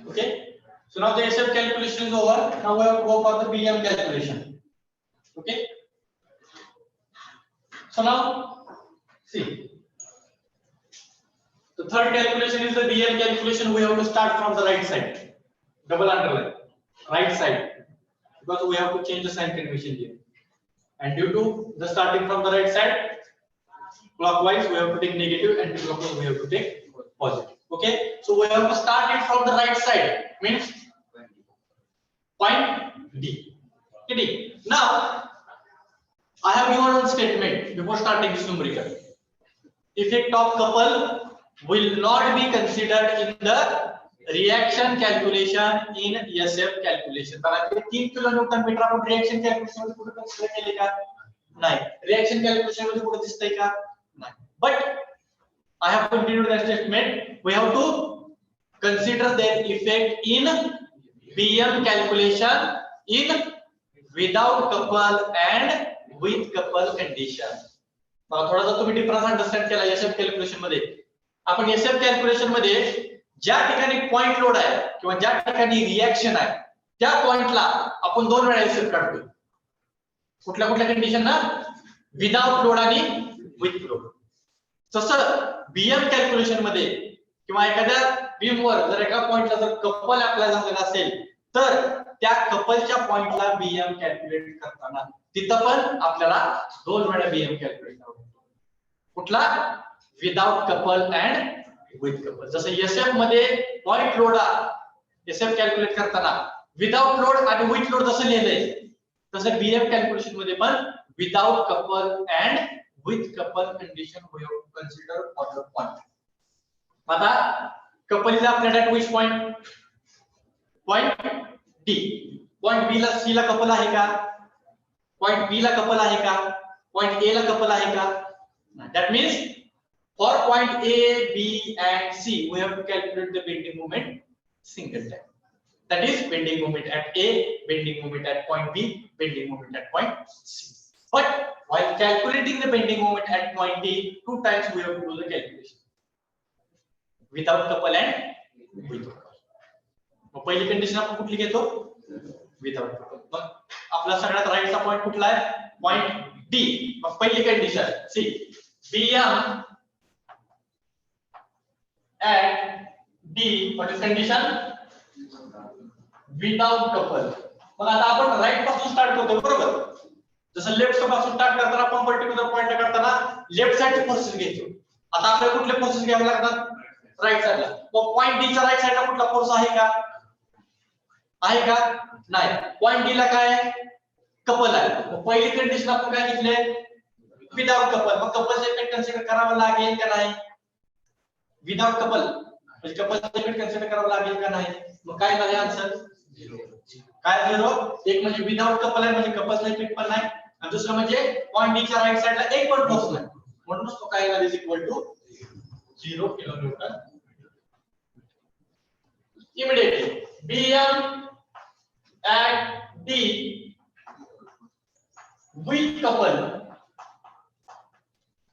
[SPEAKER 1] Okay. So now the SF calculation is over. Now we have to go for the BM calculation. Okay. So now, see, the third calculation is the BM calculation. We have to start from the right side. Double underline. Right side. Because we have to change the sign convention here. And due to the starting from the right side, clockwise we have to take negative and clockwise we have to take positive. Okay, so we have to start it from the right side, means point D. Okay. Now I have given one statement before starting this numerical. Effect of couple will not be considered in the reaction calculation in SF calculation. कारण की 3 kilonewton metre आपण reaction calculation मध्ये कुठे consider केले का नाही reaction calculation मध्ये कुठे दिसतंय का नाही but I have continued that statement. We have to consider their effect in BM calculation in without couple and with couple condition. मला थोडासा तुम्ही डिफरन्स अंडरस्टँड केला SF कॅल्क्युलेशन मध्ये. आपण SF कॅल्क्युलेशन मध्ये ज्या ठिकाणी पॉइंट लोड आहे किंवा ज्या ठिकाणी रिएक्शन आहे त्या पॉइंटला आपण दोन वेळा SF काढतो. कुठल्या कुठल्या कंडिशन ना विदाउट लोड आणि विथ लोड. तसं बीएम कॅल्क्युलेशन मध्ये किंवा एखाद्या बीम वर जर एका पॉइंटला जर कपल अप्लाय झालेला असेल तर त्या कपलच्या पॉइंटला बीएम कॅल्क्युलेट करताना तिथं पण आपल्याला दोन वेळा बीएम कॅल्क्युलेट करावा लागतो. कुठला without couple and with couple. जसं एसएफ मध्ये पॉइंट लोड एसएफ कॅल्क्युलेट करताना विदाउट लोड आणि विथ लोड जसं लिहिलंय तसं बीएम कॅल्क्युलेशन मध्ये पण without couple and with couple condition we have to consider for the point. आता couple is आपल्या at which point? Point D. Point B La C La couple आहे का? Point B ला couple आहे का? Point A La couple आहे का? That means for point A, B and C we have to calculate the bending moment single time. That is bending moment at A, bending moment at point B, bending moment at point C. But while calculating the bending moment at point D, two times we have to do the calculation without couple and with couple. मग पहिली condition आपण कुठली घेतो without couple. मग आपला सगळ्यात राईटचा point कुठला आहे point D. मग पहिली condition C
[SPEAKER 2] Bm at D, what is condition? Without couple. मग आता आपण राईट पासून स्टार्ट करतो बरोबर. जसं लेफ्ट पासून स्टार्ट करताना आपण पर्टिक्युलर पॉइंट करताना लेफ्ट साइडचे फोर्सेस घ्यायचो. आता आपल्याला कुठले फोर्सेस घ्यावे लागतात? राईट साइडला. मग पॉइंट डी च्या राईट साइडला कुठला फोर्स आहे का? आहे का? नाही. पॉइंट डी ला काय आहे? कपल आहे. मग पहिली कंडिशन आपण काय घेतले? Without couple. मग कपलचे इफेक्ट कन्सिडर करावा लागेल का नाही? विदाउट कपल म्हणजे कपलचे इफेक्ट कन्सिडर करावा लागेल का नाही? मग काय झाले आन्सर? 0. काय 0? एक म्हणजे विदाउट कपल आहे म्हणजे कपलचा इफेक्ट पण नाही आणि दुसरं म्हणजे पॉइंट डी च्या राईट साइडला एक पण फोर्स नाही. म्हणून तो काय झाला is equal to 0 kilo newton. Immediately Bm at D with couple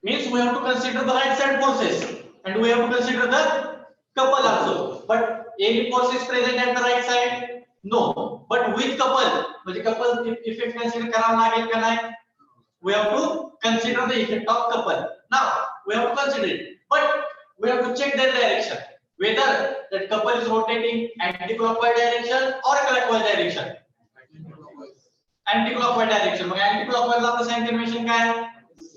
[SPEAKER 2] means we have to consider the right side forces and we have to consider the couple also. But any force is present at the right side? No. But with couple म्हणजे couple effect consider करावा लागेल का नाही? We have to consider the effect of couple. Now we have to consider it, but we have to check their direction. Whether that couple is rotating anti-clockwise direction or clockwise direction. Anti-clockwise direction. Mug anti-clockwise ला आपलं sign convention काय आहे?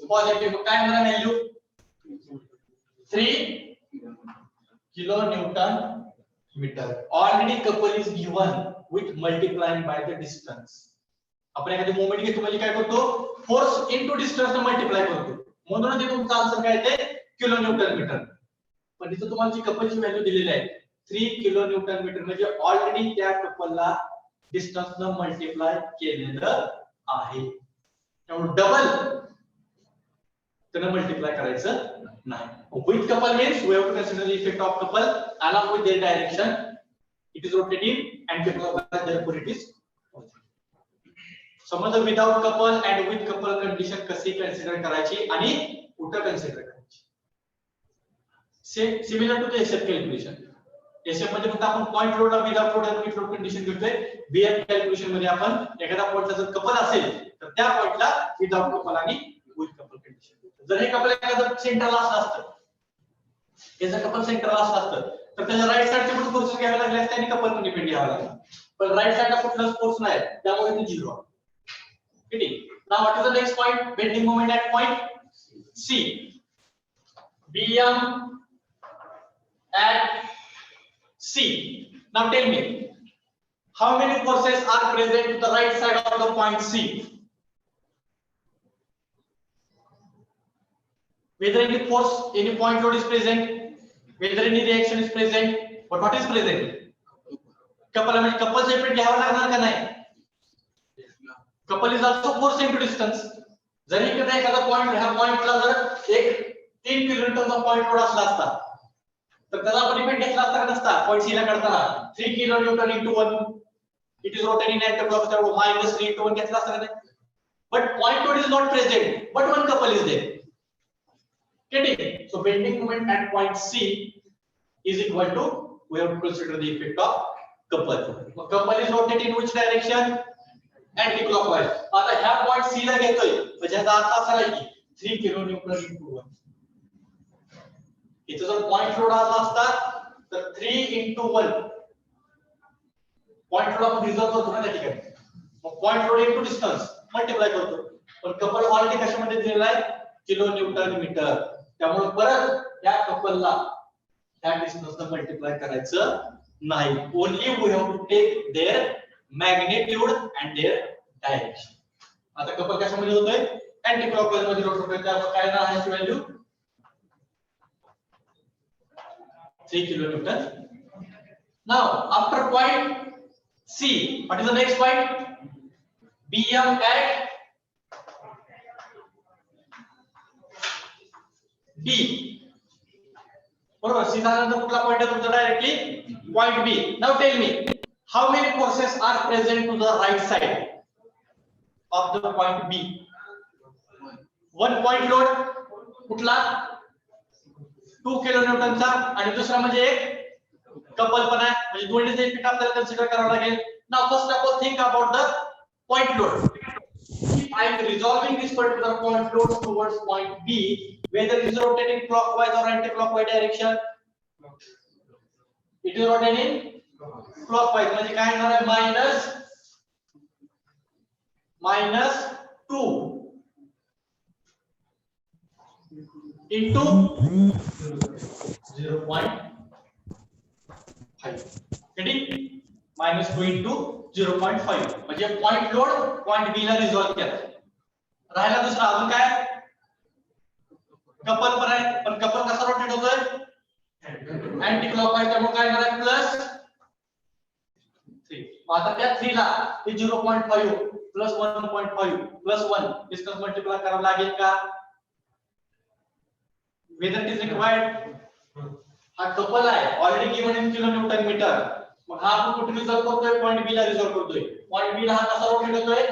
[SPEAKER 2] Positive. काय म्हणा value? 3 kilo newton metre. Already couple is given with multiplying by the distance. आपण एखादी moment घेतो म्हणजे काय करतो? फोर्स इनटू डिस्टन्स ने मल्टिप्लाय करतो. म्हणून ते तुमचं आन्सर काय येते? Kilo newton metre. पण इथे तुम्हाला जी कपलची व्हॅल्यू दिलेली आहे 3 किलो न्यूटन मीटर म्हणजे ऑलरेडी त्या कपलला डिस्टन्स न मल्टिप्लाय केलेलं आहे. त्यामुळे डबल त्याने मल्टिप्लाय करायचं नाही. With couple means we have to consider the effect of couple along with their direction. It is rotating anti-clockwise, therefore it is positive. समज without couple and with couple condition कशी consider करायची आणि कुठं consider करायची. Similar to the SF calculation. SF मध्ये फक्त आपण point load ला without load आणि विथ लोड कंडिशन घेतोय. BF कॅल्क्युलेशन मध्ये आपण एखादा पॉइंटचा जर कपल असेल तर त्या पॉइंटला विदाउट कपल आणि विथ कपल कंडिशन घेतो. जर हे कपल एखादा सेंटरला असतं, हे जर कपल सेंटरला असतं तर त्याच्या राईट साइडचे पण फोर्सेस घ्यावे लागले असते आणि कपल पण डिपेंड घ्यावा लागला. पण राईट साइडला कुठलाच फोर्स नाही त्यामुळे ते 0 आहे. ठीक आहे. Now what is the next point? Bending moment at point C. Bm at C. Now tell me, how many forces are present to the right side of the point C? Whether any force, any point load is present, whether any reaction is present, but what is present? Couple म्हणजे couple's effect घ्यावा लागणार का नाही? Couple is also force into distance. जर इकडे एखादा point ह्या पॉइंटला जर एक 3 किलोमीटरचा पॉइंट लोड असला असता तर त्याला आपण इफेक्ट घेतला असता का नसता? पॉइंट सी ला करताना 3 kilo Newton into 1 it is rotating anti-clockwise, so -3 into 1 घेतला असता का नाही? But point load is not present, but one couple is there. Getting it? So bending moment at point C is equal to, we have to consider the effect of couple. So couple is rotating in which direction? Anti-clockwise. आता ह्या point सी ला घेतोय म्हणजे ह्याचा अर्थ असा आहे की 3 kilo Newton into 1. इथे जर पॉइंट लोड आला असता तर 3 into 1 पॉइंट लोड आपण रिझर्व करतो ना त्या ठिकाणी. मग point load into distance multiply करतो. पण कपल ऑलरेडी कशामध्ये दिलेला आहे? Kilo newton metre. त्यामुळे परत या कपलला त्या डिस्टन्सने मल्टिप्लाय करायचं नाही. Only we have to take their magnitude and their direction. आता कपल कशामध्ये होतोय? अँटी क्लॉकवाइज मध्ये रोटेट होतोय. त्यामुळे काय ना आहे value 3 kilonewton. Now after point C, what is the next point? Bm at D. बरोबर. C झाल्यानंतर कुठला पॉइंट आहे तुमचा? Directly point B. Now tell me, how many forces are present to the right side of the point B? One point load कुठला? 2 kilo न्यूटनचा आणि दुसरा म्हणजे एक कपल पण आहे म्हणजे दोन्हीचे इफेक्ट आपल्याला कन्सिडर करावा लागेल. Now first of all think about the point load.
[SPEAKER 1] I am resolving this particular point load towards point B, whether it is rotating clockwise or anti-clockwise direction. It is rotating clockwise. म्हणजे काय होणार आहे -2 into 0.5. Getting -2 into 0.5 म्हणजे point load point B ला resolve केला. राहिला दुसरा अजून काय कपल पण आहे, पण कपल कसा रोटेट होतोय अँटी क्लॉकवाईज, त्यामुळे काय होणार आहे +3. आता त्या 3 ला ते 0.5 प्लस 1.5 प्लस 1 डिस्टन्स मल्टिप्लाय करावं लागेल का? Whether it is required. हा कपल आहे already given in kilo newton metre. मग हा आपण कुठे रिझॉल्व करतोय पॉइंट बी ला रिझॉल्व करतोय. पॉइंट बी ला हा कसा रोटेट होतोय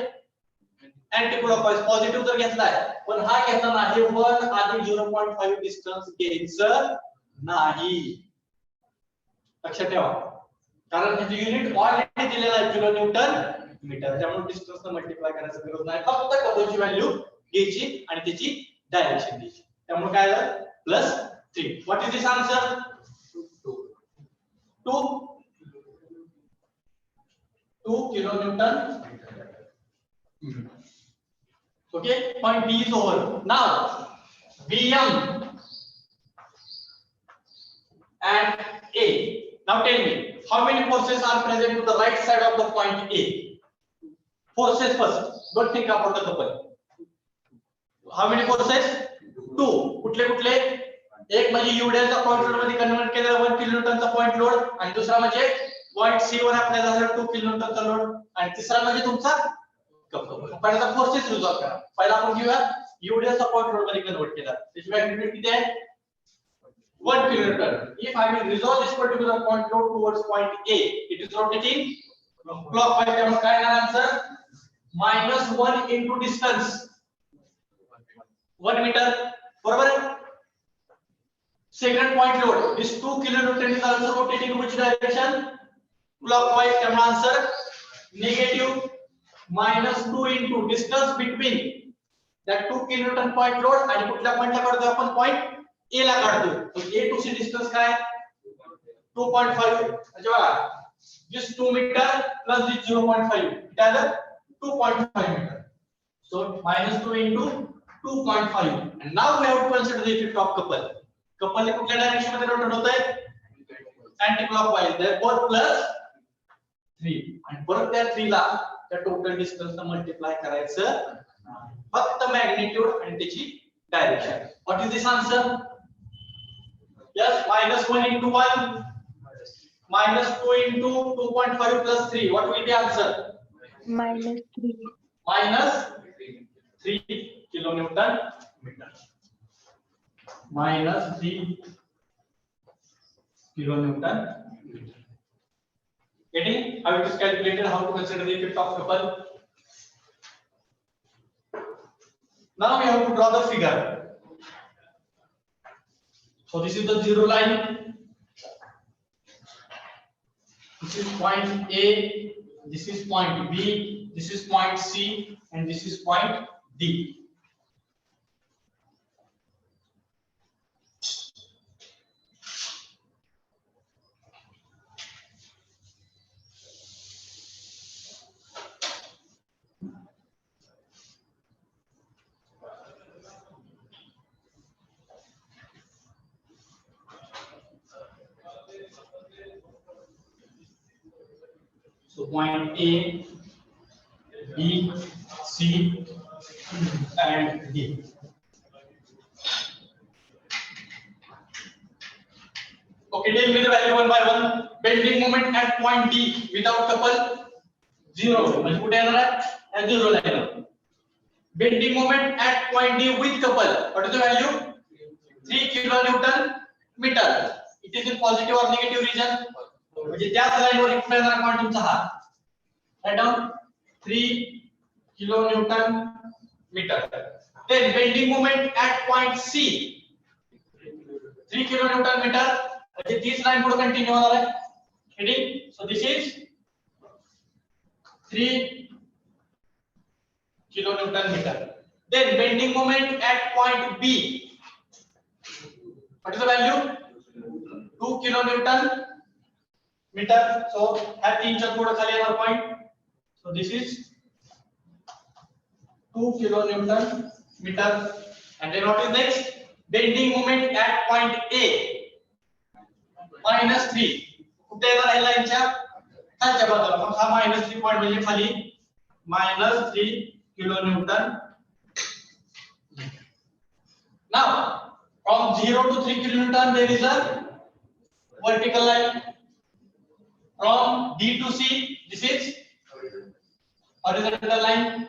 [SPEAKER 1] अँटी क्लॉकवाईज. पॉझिटिव्ह जर घेतलाय पण हा घेतला नाही 1 अधिक 0.5 डिस्टन्स घ्यायचं नाही. लक्षात ठेवा कारण ह्याचं युनिट ऑलरेडी दिलेलं आहे किलो न्यूटन मीटर, त्यामुळे डिस्टन्स मल्टिप्लाय करायची गरज नाही. फक्त कपलची व्हॅल्यू घ्यायची आणि त्याची डायरेक्शन घ्यायची. त्यामुळे काय झालं +3. What is this answer 2 kilo Newton. Okay, point B is over. Now Bm and A. Now tell me, how many forces are present to the right side of the point A? Forces first. Don't think about the couple. How many forces? 2. कुठले कुठले? एक म्हणजे युडेलचा point load मध्ये convert केलेला 1 kilo न्यूटनचा point load, आणि दुसरा म्हणजे point सी वर आपल्या झालेला 2 किलो न्यूटनचा लोड, आणि तिसरा म्हणजे तुमचा कपल. पहिला फोर्सेस रिझॉल्व करा. पहिला आपण घेऊया युडेलचा पॉइंट लोड मध्ये कन्वर्ट केला. त्याची मॅग्निट्यूड किती आहे 1 kilo Newton. If I will resolve this particular point load towards point A, it is rotating clockwise. त्यामुळे काय येणार आन्सर -1 into distance 1 मीटर. बरोबर आहे. Second point load, this 2 kilonewton is also rotating in which direction? Clockwise. त्यामुळे answer negative -2 into distance between that 2 kilonewton point load आणि कुठल्या पॉइंटला काढतोय आपण पॉइंट A ला काढतोय. तर A to C डिस्टन्स काय 2.5. म्हणजे बघा this 2 meter plus this 0.5 it has 2.5 meter. So -2 into 2.5. And now we have to consider the effect of couple. Couple ने कुठल्या डायरेक्शन मध्ये रोटेट होतंय अँटी क्लॉकवाईज. therefore +3. आणि परत त्या 3 ला त्या टोटल डिस्टन्स मल्टिप्लाय करायचं फक्त मॅग्निट्यूड आणि त्याची direction. What is this answer? Yes, -1 into 1 -2 into 2.5 plus 3. What will be answer?
[SPEAKER 4] -3.
[SPEAKER 1] -3 kilonewton meter. -3 kilonewton meter. Getting how it is calculated, how to consider the effect of couple. Now we have to draw the figure. So this is the zero line. This is point A, this is point B, this is point C, and this is point D. So point A, B, C, and D. Okay, deal with the value one by one. Bending moment at point D without couple 0. म्हणजे कुठे येणार आहे? 0 ला येणार. Bending moment at point D with couple. What is the value? 3 kilonewton meter. It is in positive or negative region. म्हणजे त्याच लाईनवर equal येणारा point तुमचा हा. Write down 3 kilonewton meter. Then bending moment at point C 3 kilonewton meter. म्हणजे तीच line पुढे continue होणार आहे. Ready? So this is 3
[SPEAKER 2] kilonewton meter. Then bending moment at point B. What is the value? 2 kilonewton meter. So ह्या 3 च्या थोडं खाली येणार point. So this is 2 kilonewton meter. And then what is next? Bending moment at point A -3. कुठे येणार आहे लाईनच्या खालच्या बाजूला. मग हा -3 पॉइंट म्हणजे खाली -3 kilonewton. Now from 0 to 3 kilonewton there is a vertical line. From D to C this is horizontal line.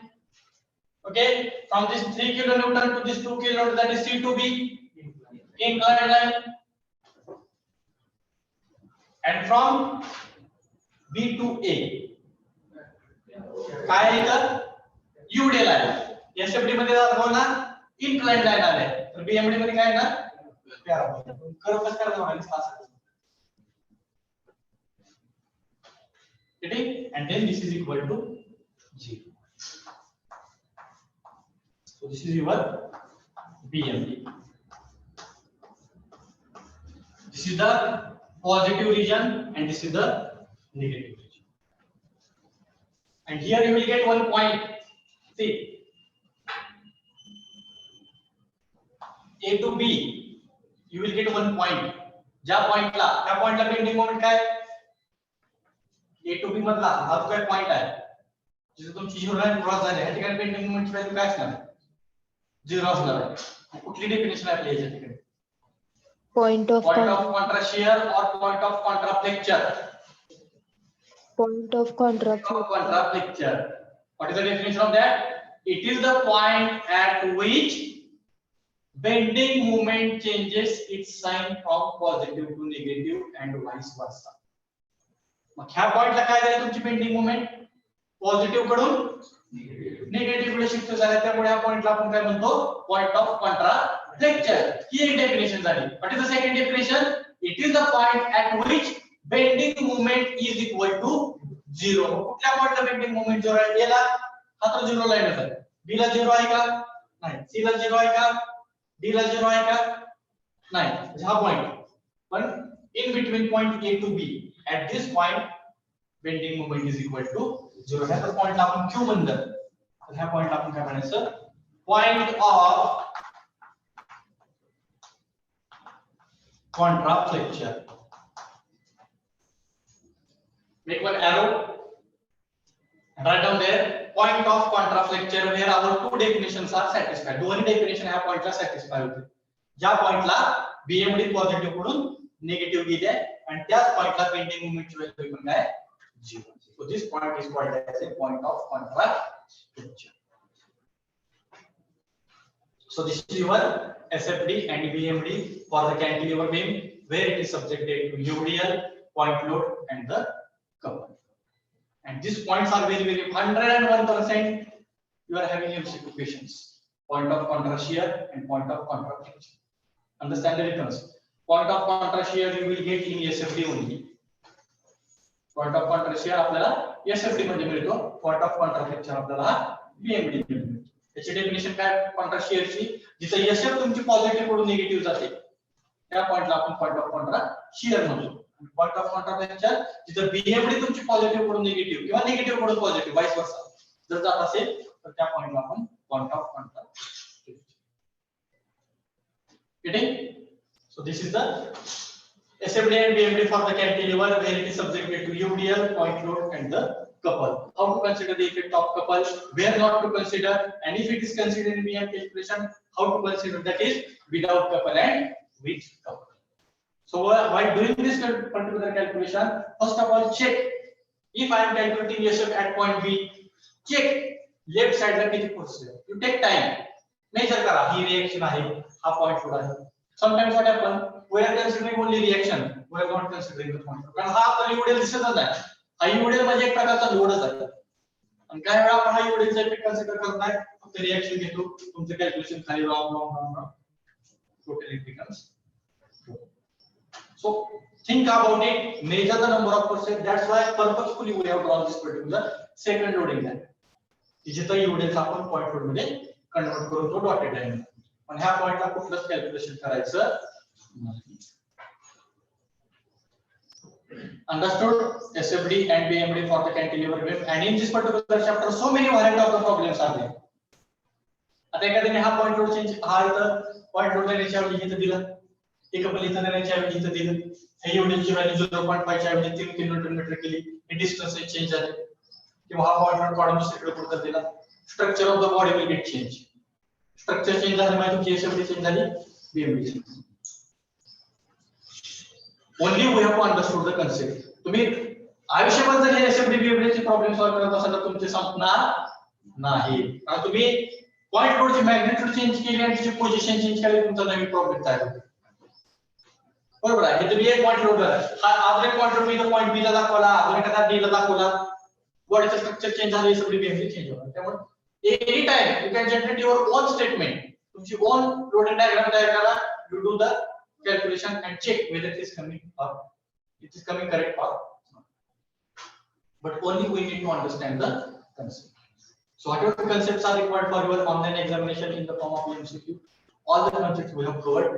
[SPEAKER 2] Okay, from this 3 kilonewton to this 2 kilonewton, that is C to B, inclined line. And from B to A, काय आहे तर UD line. SFD मध्ये दाखवलं ना inclined line आले, तर BMD मध्ये काय आहे ना पॅराबोला. कर्व कसं करायचं बघा असं. ठीक. And then this is equal to 0. So this is your BMD. This is the positive region and this is the negative region. And here you will get one point. See, A to B, you will get one point. ज्या पॉइंटला त्या पॉइंटला bending moment काय? A to B मधला हा जो काय point आहे जिथे तुमची झिरो लाईन क्रॉस झाली या ठिकाणी बेंडिंग मोमेंटची व्हॅल्यू काय असणार? 0 असणार आहे. कुठली डेफिनेशन आहे आपल्या याच्या ठिकाणी?
[SPEAKER 4] Point of
[SPEAKER 2] contra shear or point of contra flexure?
[SPEAKER 4] Point of contra
[SPEAKER 2] flexure. What is the definition of that? It is the point at which bending moment changes its sign from positive to negative and vice versa. मग ह्या पॉइंटला काय झालं तुमची bending moment? Positive कडून negative कडे shift झाला, त्यामुळे ह्या पॉइंटला आपण काय म्हणतो? Point of contraflexure. ही एक डेफिनेशन झाली. What is the second definition? It is the point at which bending moment is equal to 0. कुठल्या पॉइंटला बेंडिंग मोमेंट 0 आहे? A ला हा तर 0 लाईनच आहे. B ला 0 आहे का? नाही. C ला 0 आहे का? D ला 0 आहे का? नाही. हा पॉइंट. पण in between point A to B, at this point bending moment is equal to 0. ह्या पॉइंटला आपण Q म्हणलं. तर ह्या पॉइंटला आपण काय म्हणायचं? Point of contra flexure. Make one arrow and write down there point of contra flexure where our two definitions are satisfied. दोन्ही डेफिनेशन ह्या पॉइंटला सॅटिस्फाय होते. ज्या पॉइंटला BMD पॉझिटिव्ह कडून निगेटिव्ह गेले आणि त्याच पॉइंटला बेंडिंग मोमेंटची व्हॅल्यू पण काय 0. So this point is called as a point of contra flexure. So this is your SFD and BMD for the cantilever beam where it is subjected to UDL, point load and the couple. And these points are very 101% you are having MCQ questions. Point of contra shear and point of contra flexure. Understand the difference? Point of contra shear you will get in SFD only. Point of contra shear आपल्याला SFD मध्ये मिळतो. Point of contra flexure आपल्याला BMD मध्ये मिळतो. त्याची definition काय? Contra शिअरची जिथे SF तुमची पॉझिटिव्ह कडून निगेटिव्ह जाते त्या पॉइंटला आपण पॉइंट ऑफ कॉन्ट्रा शिअर म्हणतो. पॉइंट ऑफ कॉन्ट्रा फ्लेक्चर जिथे BMD तुमची पॉझिटिव्ह कडून निगेटिव्ह किंवा निगेटिव्ह कडून पॉझिटिव्ह वाइस वर्सा जर जात असेल तर त्या पॉइंटला आपण point of Contra. Getting? So this is the SFD and BMD for the cantilever where it is subjected to UDL, point load and the couple. How to consider the effect of couple, where not to consider, and if it is considered in BM calculation, how to consider, that is without couple and with couple. So while doing this particular calculation, first of all check if I am calculating SF at point B, check left side la kiti force hai. You take time, measure kara hi reaction आहे, हा point load आहे. Sometimes what happen, we are considering only reaction, we are not considering the point load. कारण हा आपल्याला UDL दिसतच नाही. हा UDL म्हणजे एक प्रकारचा लोडच आहे. आणि काही वेळा आपण हा UDL चा इफेक्ट कन्सिडर करत नाही, फक्त रिएक्शन घेतो, तुमचं कॅल्क्युलेशन खाली wrong totally becomes. So think about it, measure the number of percent. That's why purposefully we have drawn this particular second loading line. जिथं एवढेच आपण पॉईंट लोड मध्ये कन्वर्ट करून तो डॉटेड लाईन. पण ह्या पॉईंटला कुठलंच कॅल्क्युलेशन करायचं नाही. Understood SFD and BMD for the cantilever beam, and in this particular chapter so many variety of the problems are there. आता एखाद्याने हा पॉइंट लोड चेंज हा इथं पॉइंट लोड देण्याच्या ऐवजी इथं दिलं, एका पलीकडे देण्याच्या ऐवजी इथं दिलं, हे एवढीची व्हॅल्यू 0.5 च्या ऐवजी 3 किलोमीटर मीटर केली, हे डिस्टन्स चेंज झाले, किंवा हा पॉइंट लोड काढून दुसरीकडे कुठं दिला, structure of the body will get change. Structure change झाले म्हणजे तुमची एसएफडी चेंज झाली, BMD change. Only we have to understood the concept. तुम्ही आयुष्यभर जर एसएफडी बीएमडी प्रॉब्लेम सॉल्व्ह करत असाल तर तुमचे संपणार नाही. कारण तुम्ही पॉइंट लोडची मॅग्निट्यूड चेंज केली आणि त्याची पोझिशन चेंज केली, तुमचा नवीन प्रॉब्लेम तयार होतो. बरोबर आहे. हे तुम्ही एक पॉइंट लोड हा अजून एक पॉइंट लोड इथं पॉइंट बी ला दाखवला, अजून एखादा डी ला दाखवला, बॉडीचं स्ट्रक्चर चेंज झालं, एसएफडी बीएमडी चेंज होणार. त्यामुळे any time you can generate your own statement, तुमची ओन लोडिंग डायग्राम तयार करा, you do the calculation and check whether it is coming correct or not. But only we need to understand the concept. So whatever concepts are required for your online examination in the form of MCQ, all the concepts we have covered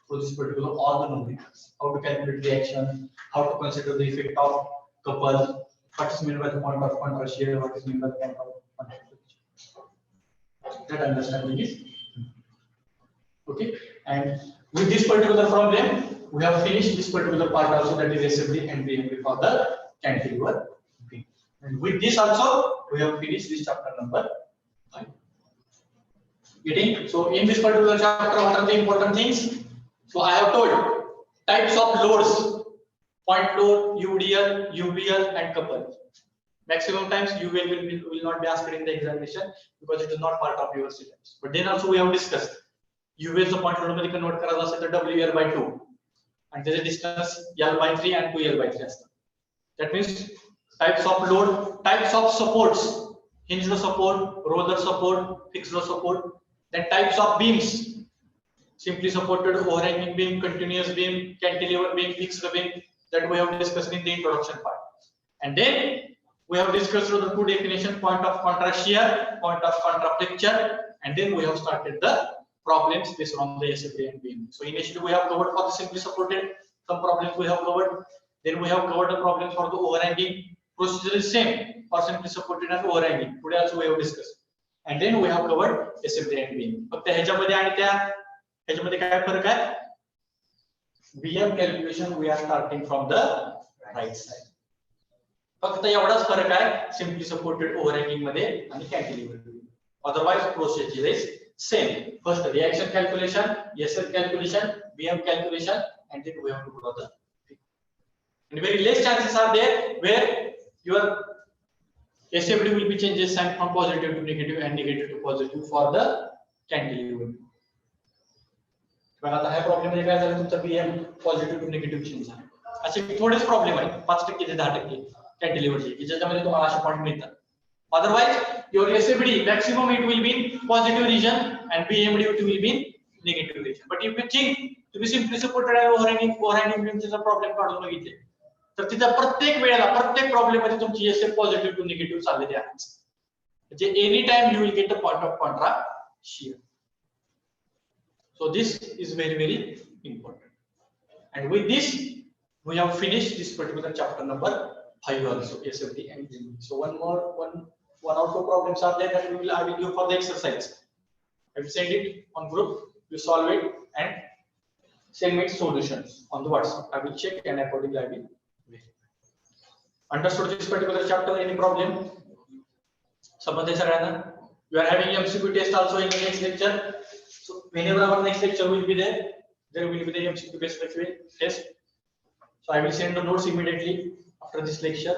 [SPEAKER 2] for this particular all the numbers. How to calculate reaction, how to consider the effect of couple, what is meant by the point of contrast shear, what is meant by the point of contrast. That understanding is okay. And with this particular problem, we have finished this particular part also, that is SFD and BMD for the cantilever beam. And with this also, we have finished this chapter number 5. Getting? So in this particular chapter, what are the important things? So I have told types of loads: point load, UDL, UBL, and couple. Maximum times UL will not be asked in the examination because it is not part of your syllabus. But then also we have discussed UL चा point load मध्ये convert करायचा असेल तर WL/2 आणि त्याचे distance L/3 आणि 2L/3 असतात. That means types of load, types of supports, hinged support, roller support, fixed support, then types of beams: simply supported, overhanging beam, continuous beam, cantilever beam, fixed beam, that we have discussed in the introduction part. And then we have discussed the two definitions: point of contrast shear, point of contraflexure, and then we have started the problems based on the SFD and BMD. So initially we have covered for the simply supported, some problems we have covered. Then we have covered the problems for the overhanging. Procedure is same for simply supported and overhanging. Today also we have discussed. And then we have covered SFD and BMD. फक्त ह्याच्यामध्ये आणि ह्याच्यामध्ये काय फरक आहे? BM calculation we are starting from the right side. फक्त एवढाच फरक आहे simply supported, overhanging मध्ये आणि cantilever. Otherwise procedure is same. First reaction calculation, SL calculation, BM calculation, and then we have to draw the figure. And very less chances are there where your SFD will be changes sign from positive to negative and negative to positive for the cantilever. पण आता हा problem मध्ये काय झालं, तुमचा BM positive to negative change झाला. असे थोडेच प्रॉब्लेम आहेत, 5% ते 10% कॅन्टिलीव्हरचे, की ज्याच्यामध्ये तुम्हाला असे पॉइंट मिळतात. Otherwise, your SFD maximum it will be in positive region and BMD it will be in negative region. But if you think to be simply supported and overhanging beam चा problem काढून बघितले तर तिथे प्रत्येक वेळेला प्रत्येक problem मध्ये तुमची SF पॉझिटिव्ह टू निगेटिव्ह चाललेली आहे. म्हणजे any time you will get a point of contrast shear. So this is very very important. And with this we have finished this particular chapter number 5 also, SFD and BMD. So one or two problems are there that I will give for the exercise. I will send it on group, you solve it and send me solutions on the WhatsApp. I will check and accordingly I will verify. Understood this particular chapter? Any problem? समजते सगळ्यांना? You are having MCQ test also in the next lecture. So whenever our next lecture will be there will be the MCQ based test. So I will send the notes immediately after this lecture.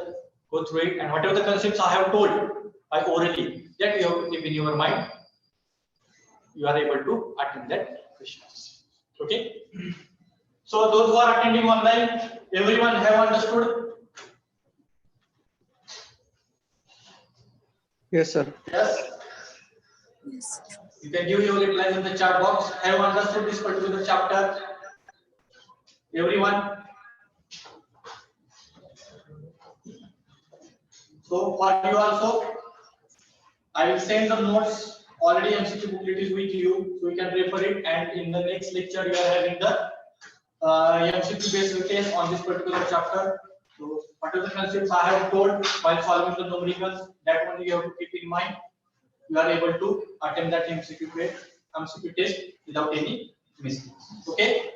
[SPEAKER 2] Go through it and whatever the concepts I have told by orally, that you have to keep in your mind. You are able to attend that questions. Okay. So those who are attending online, everyone have understood?
[SPEAKER 3] Yes sir.
[SPEAKER 2] Yes. You can give your replies in the chat box. Have understood this particular chapter? Everyone. So for you also, I will send the notes. Already MCQ booklet is with you, so you can refer it. And in the next lecture, you are having the MCQ based test on this particular chapter. So, what are the concepts I have told while solving the numericals? That one you have to keep in mind. You are able to attempt that MCQ test without any mistakes. Okay.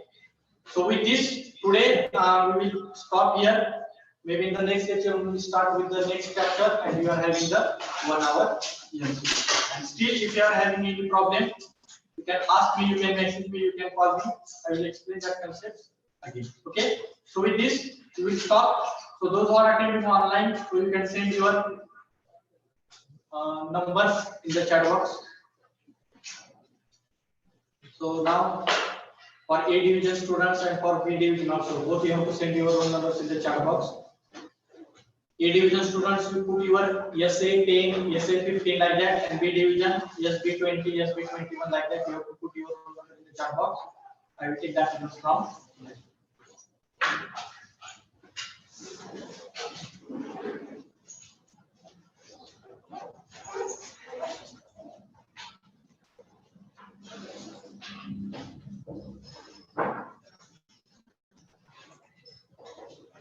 [SPEAKER 2] So with this, today we will stop here. Maybe in the next lecture we will start with the next chapter, and we are having the 1 hour EMC. And still, if you are having any problem, you can ask me, you can message me, you can call me. I will explain that concept again. Okay. So with this, we will stop. So those who are attending online, so you can send your numbers in the chat box. So now, for A division students and for B division also, both you have to send your own numbers in the chat box. A division students, you put your SA 10, SA 15 like that, and B division SB 20, SB 21 like that. You have to put your own number in the chat box. I will take that from.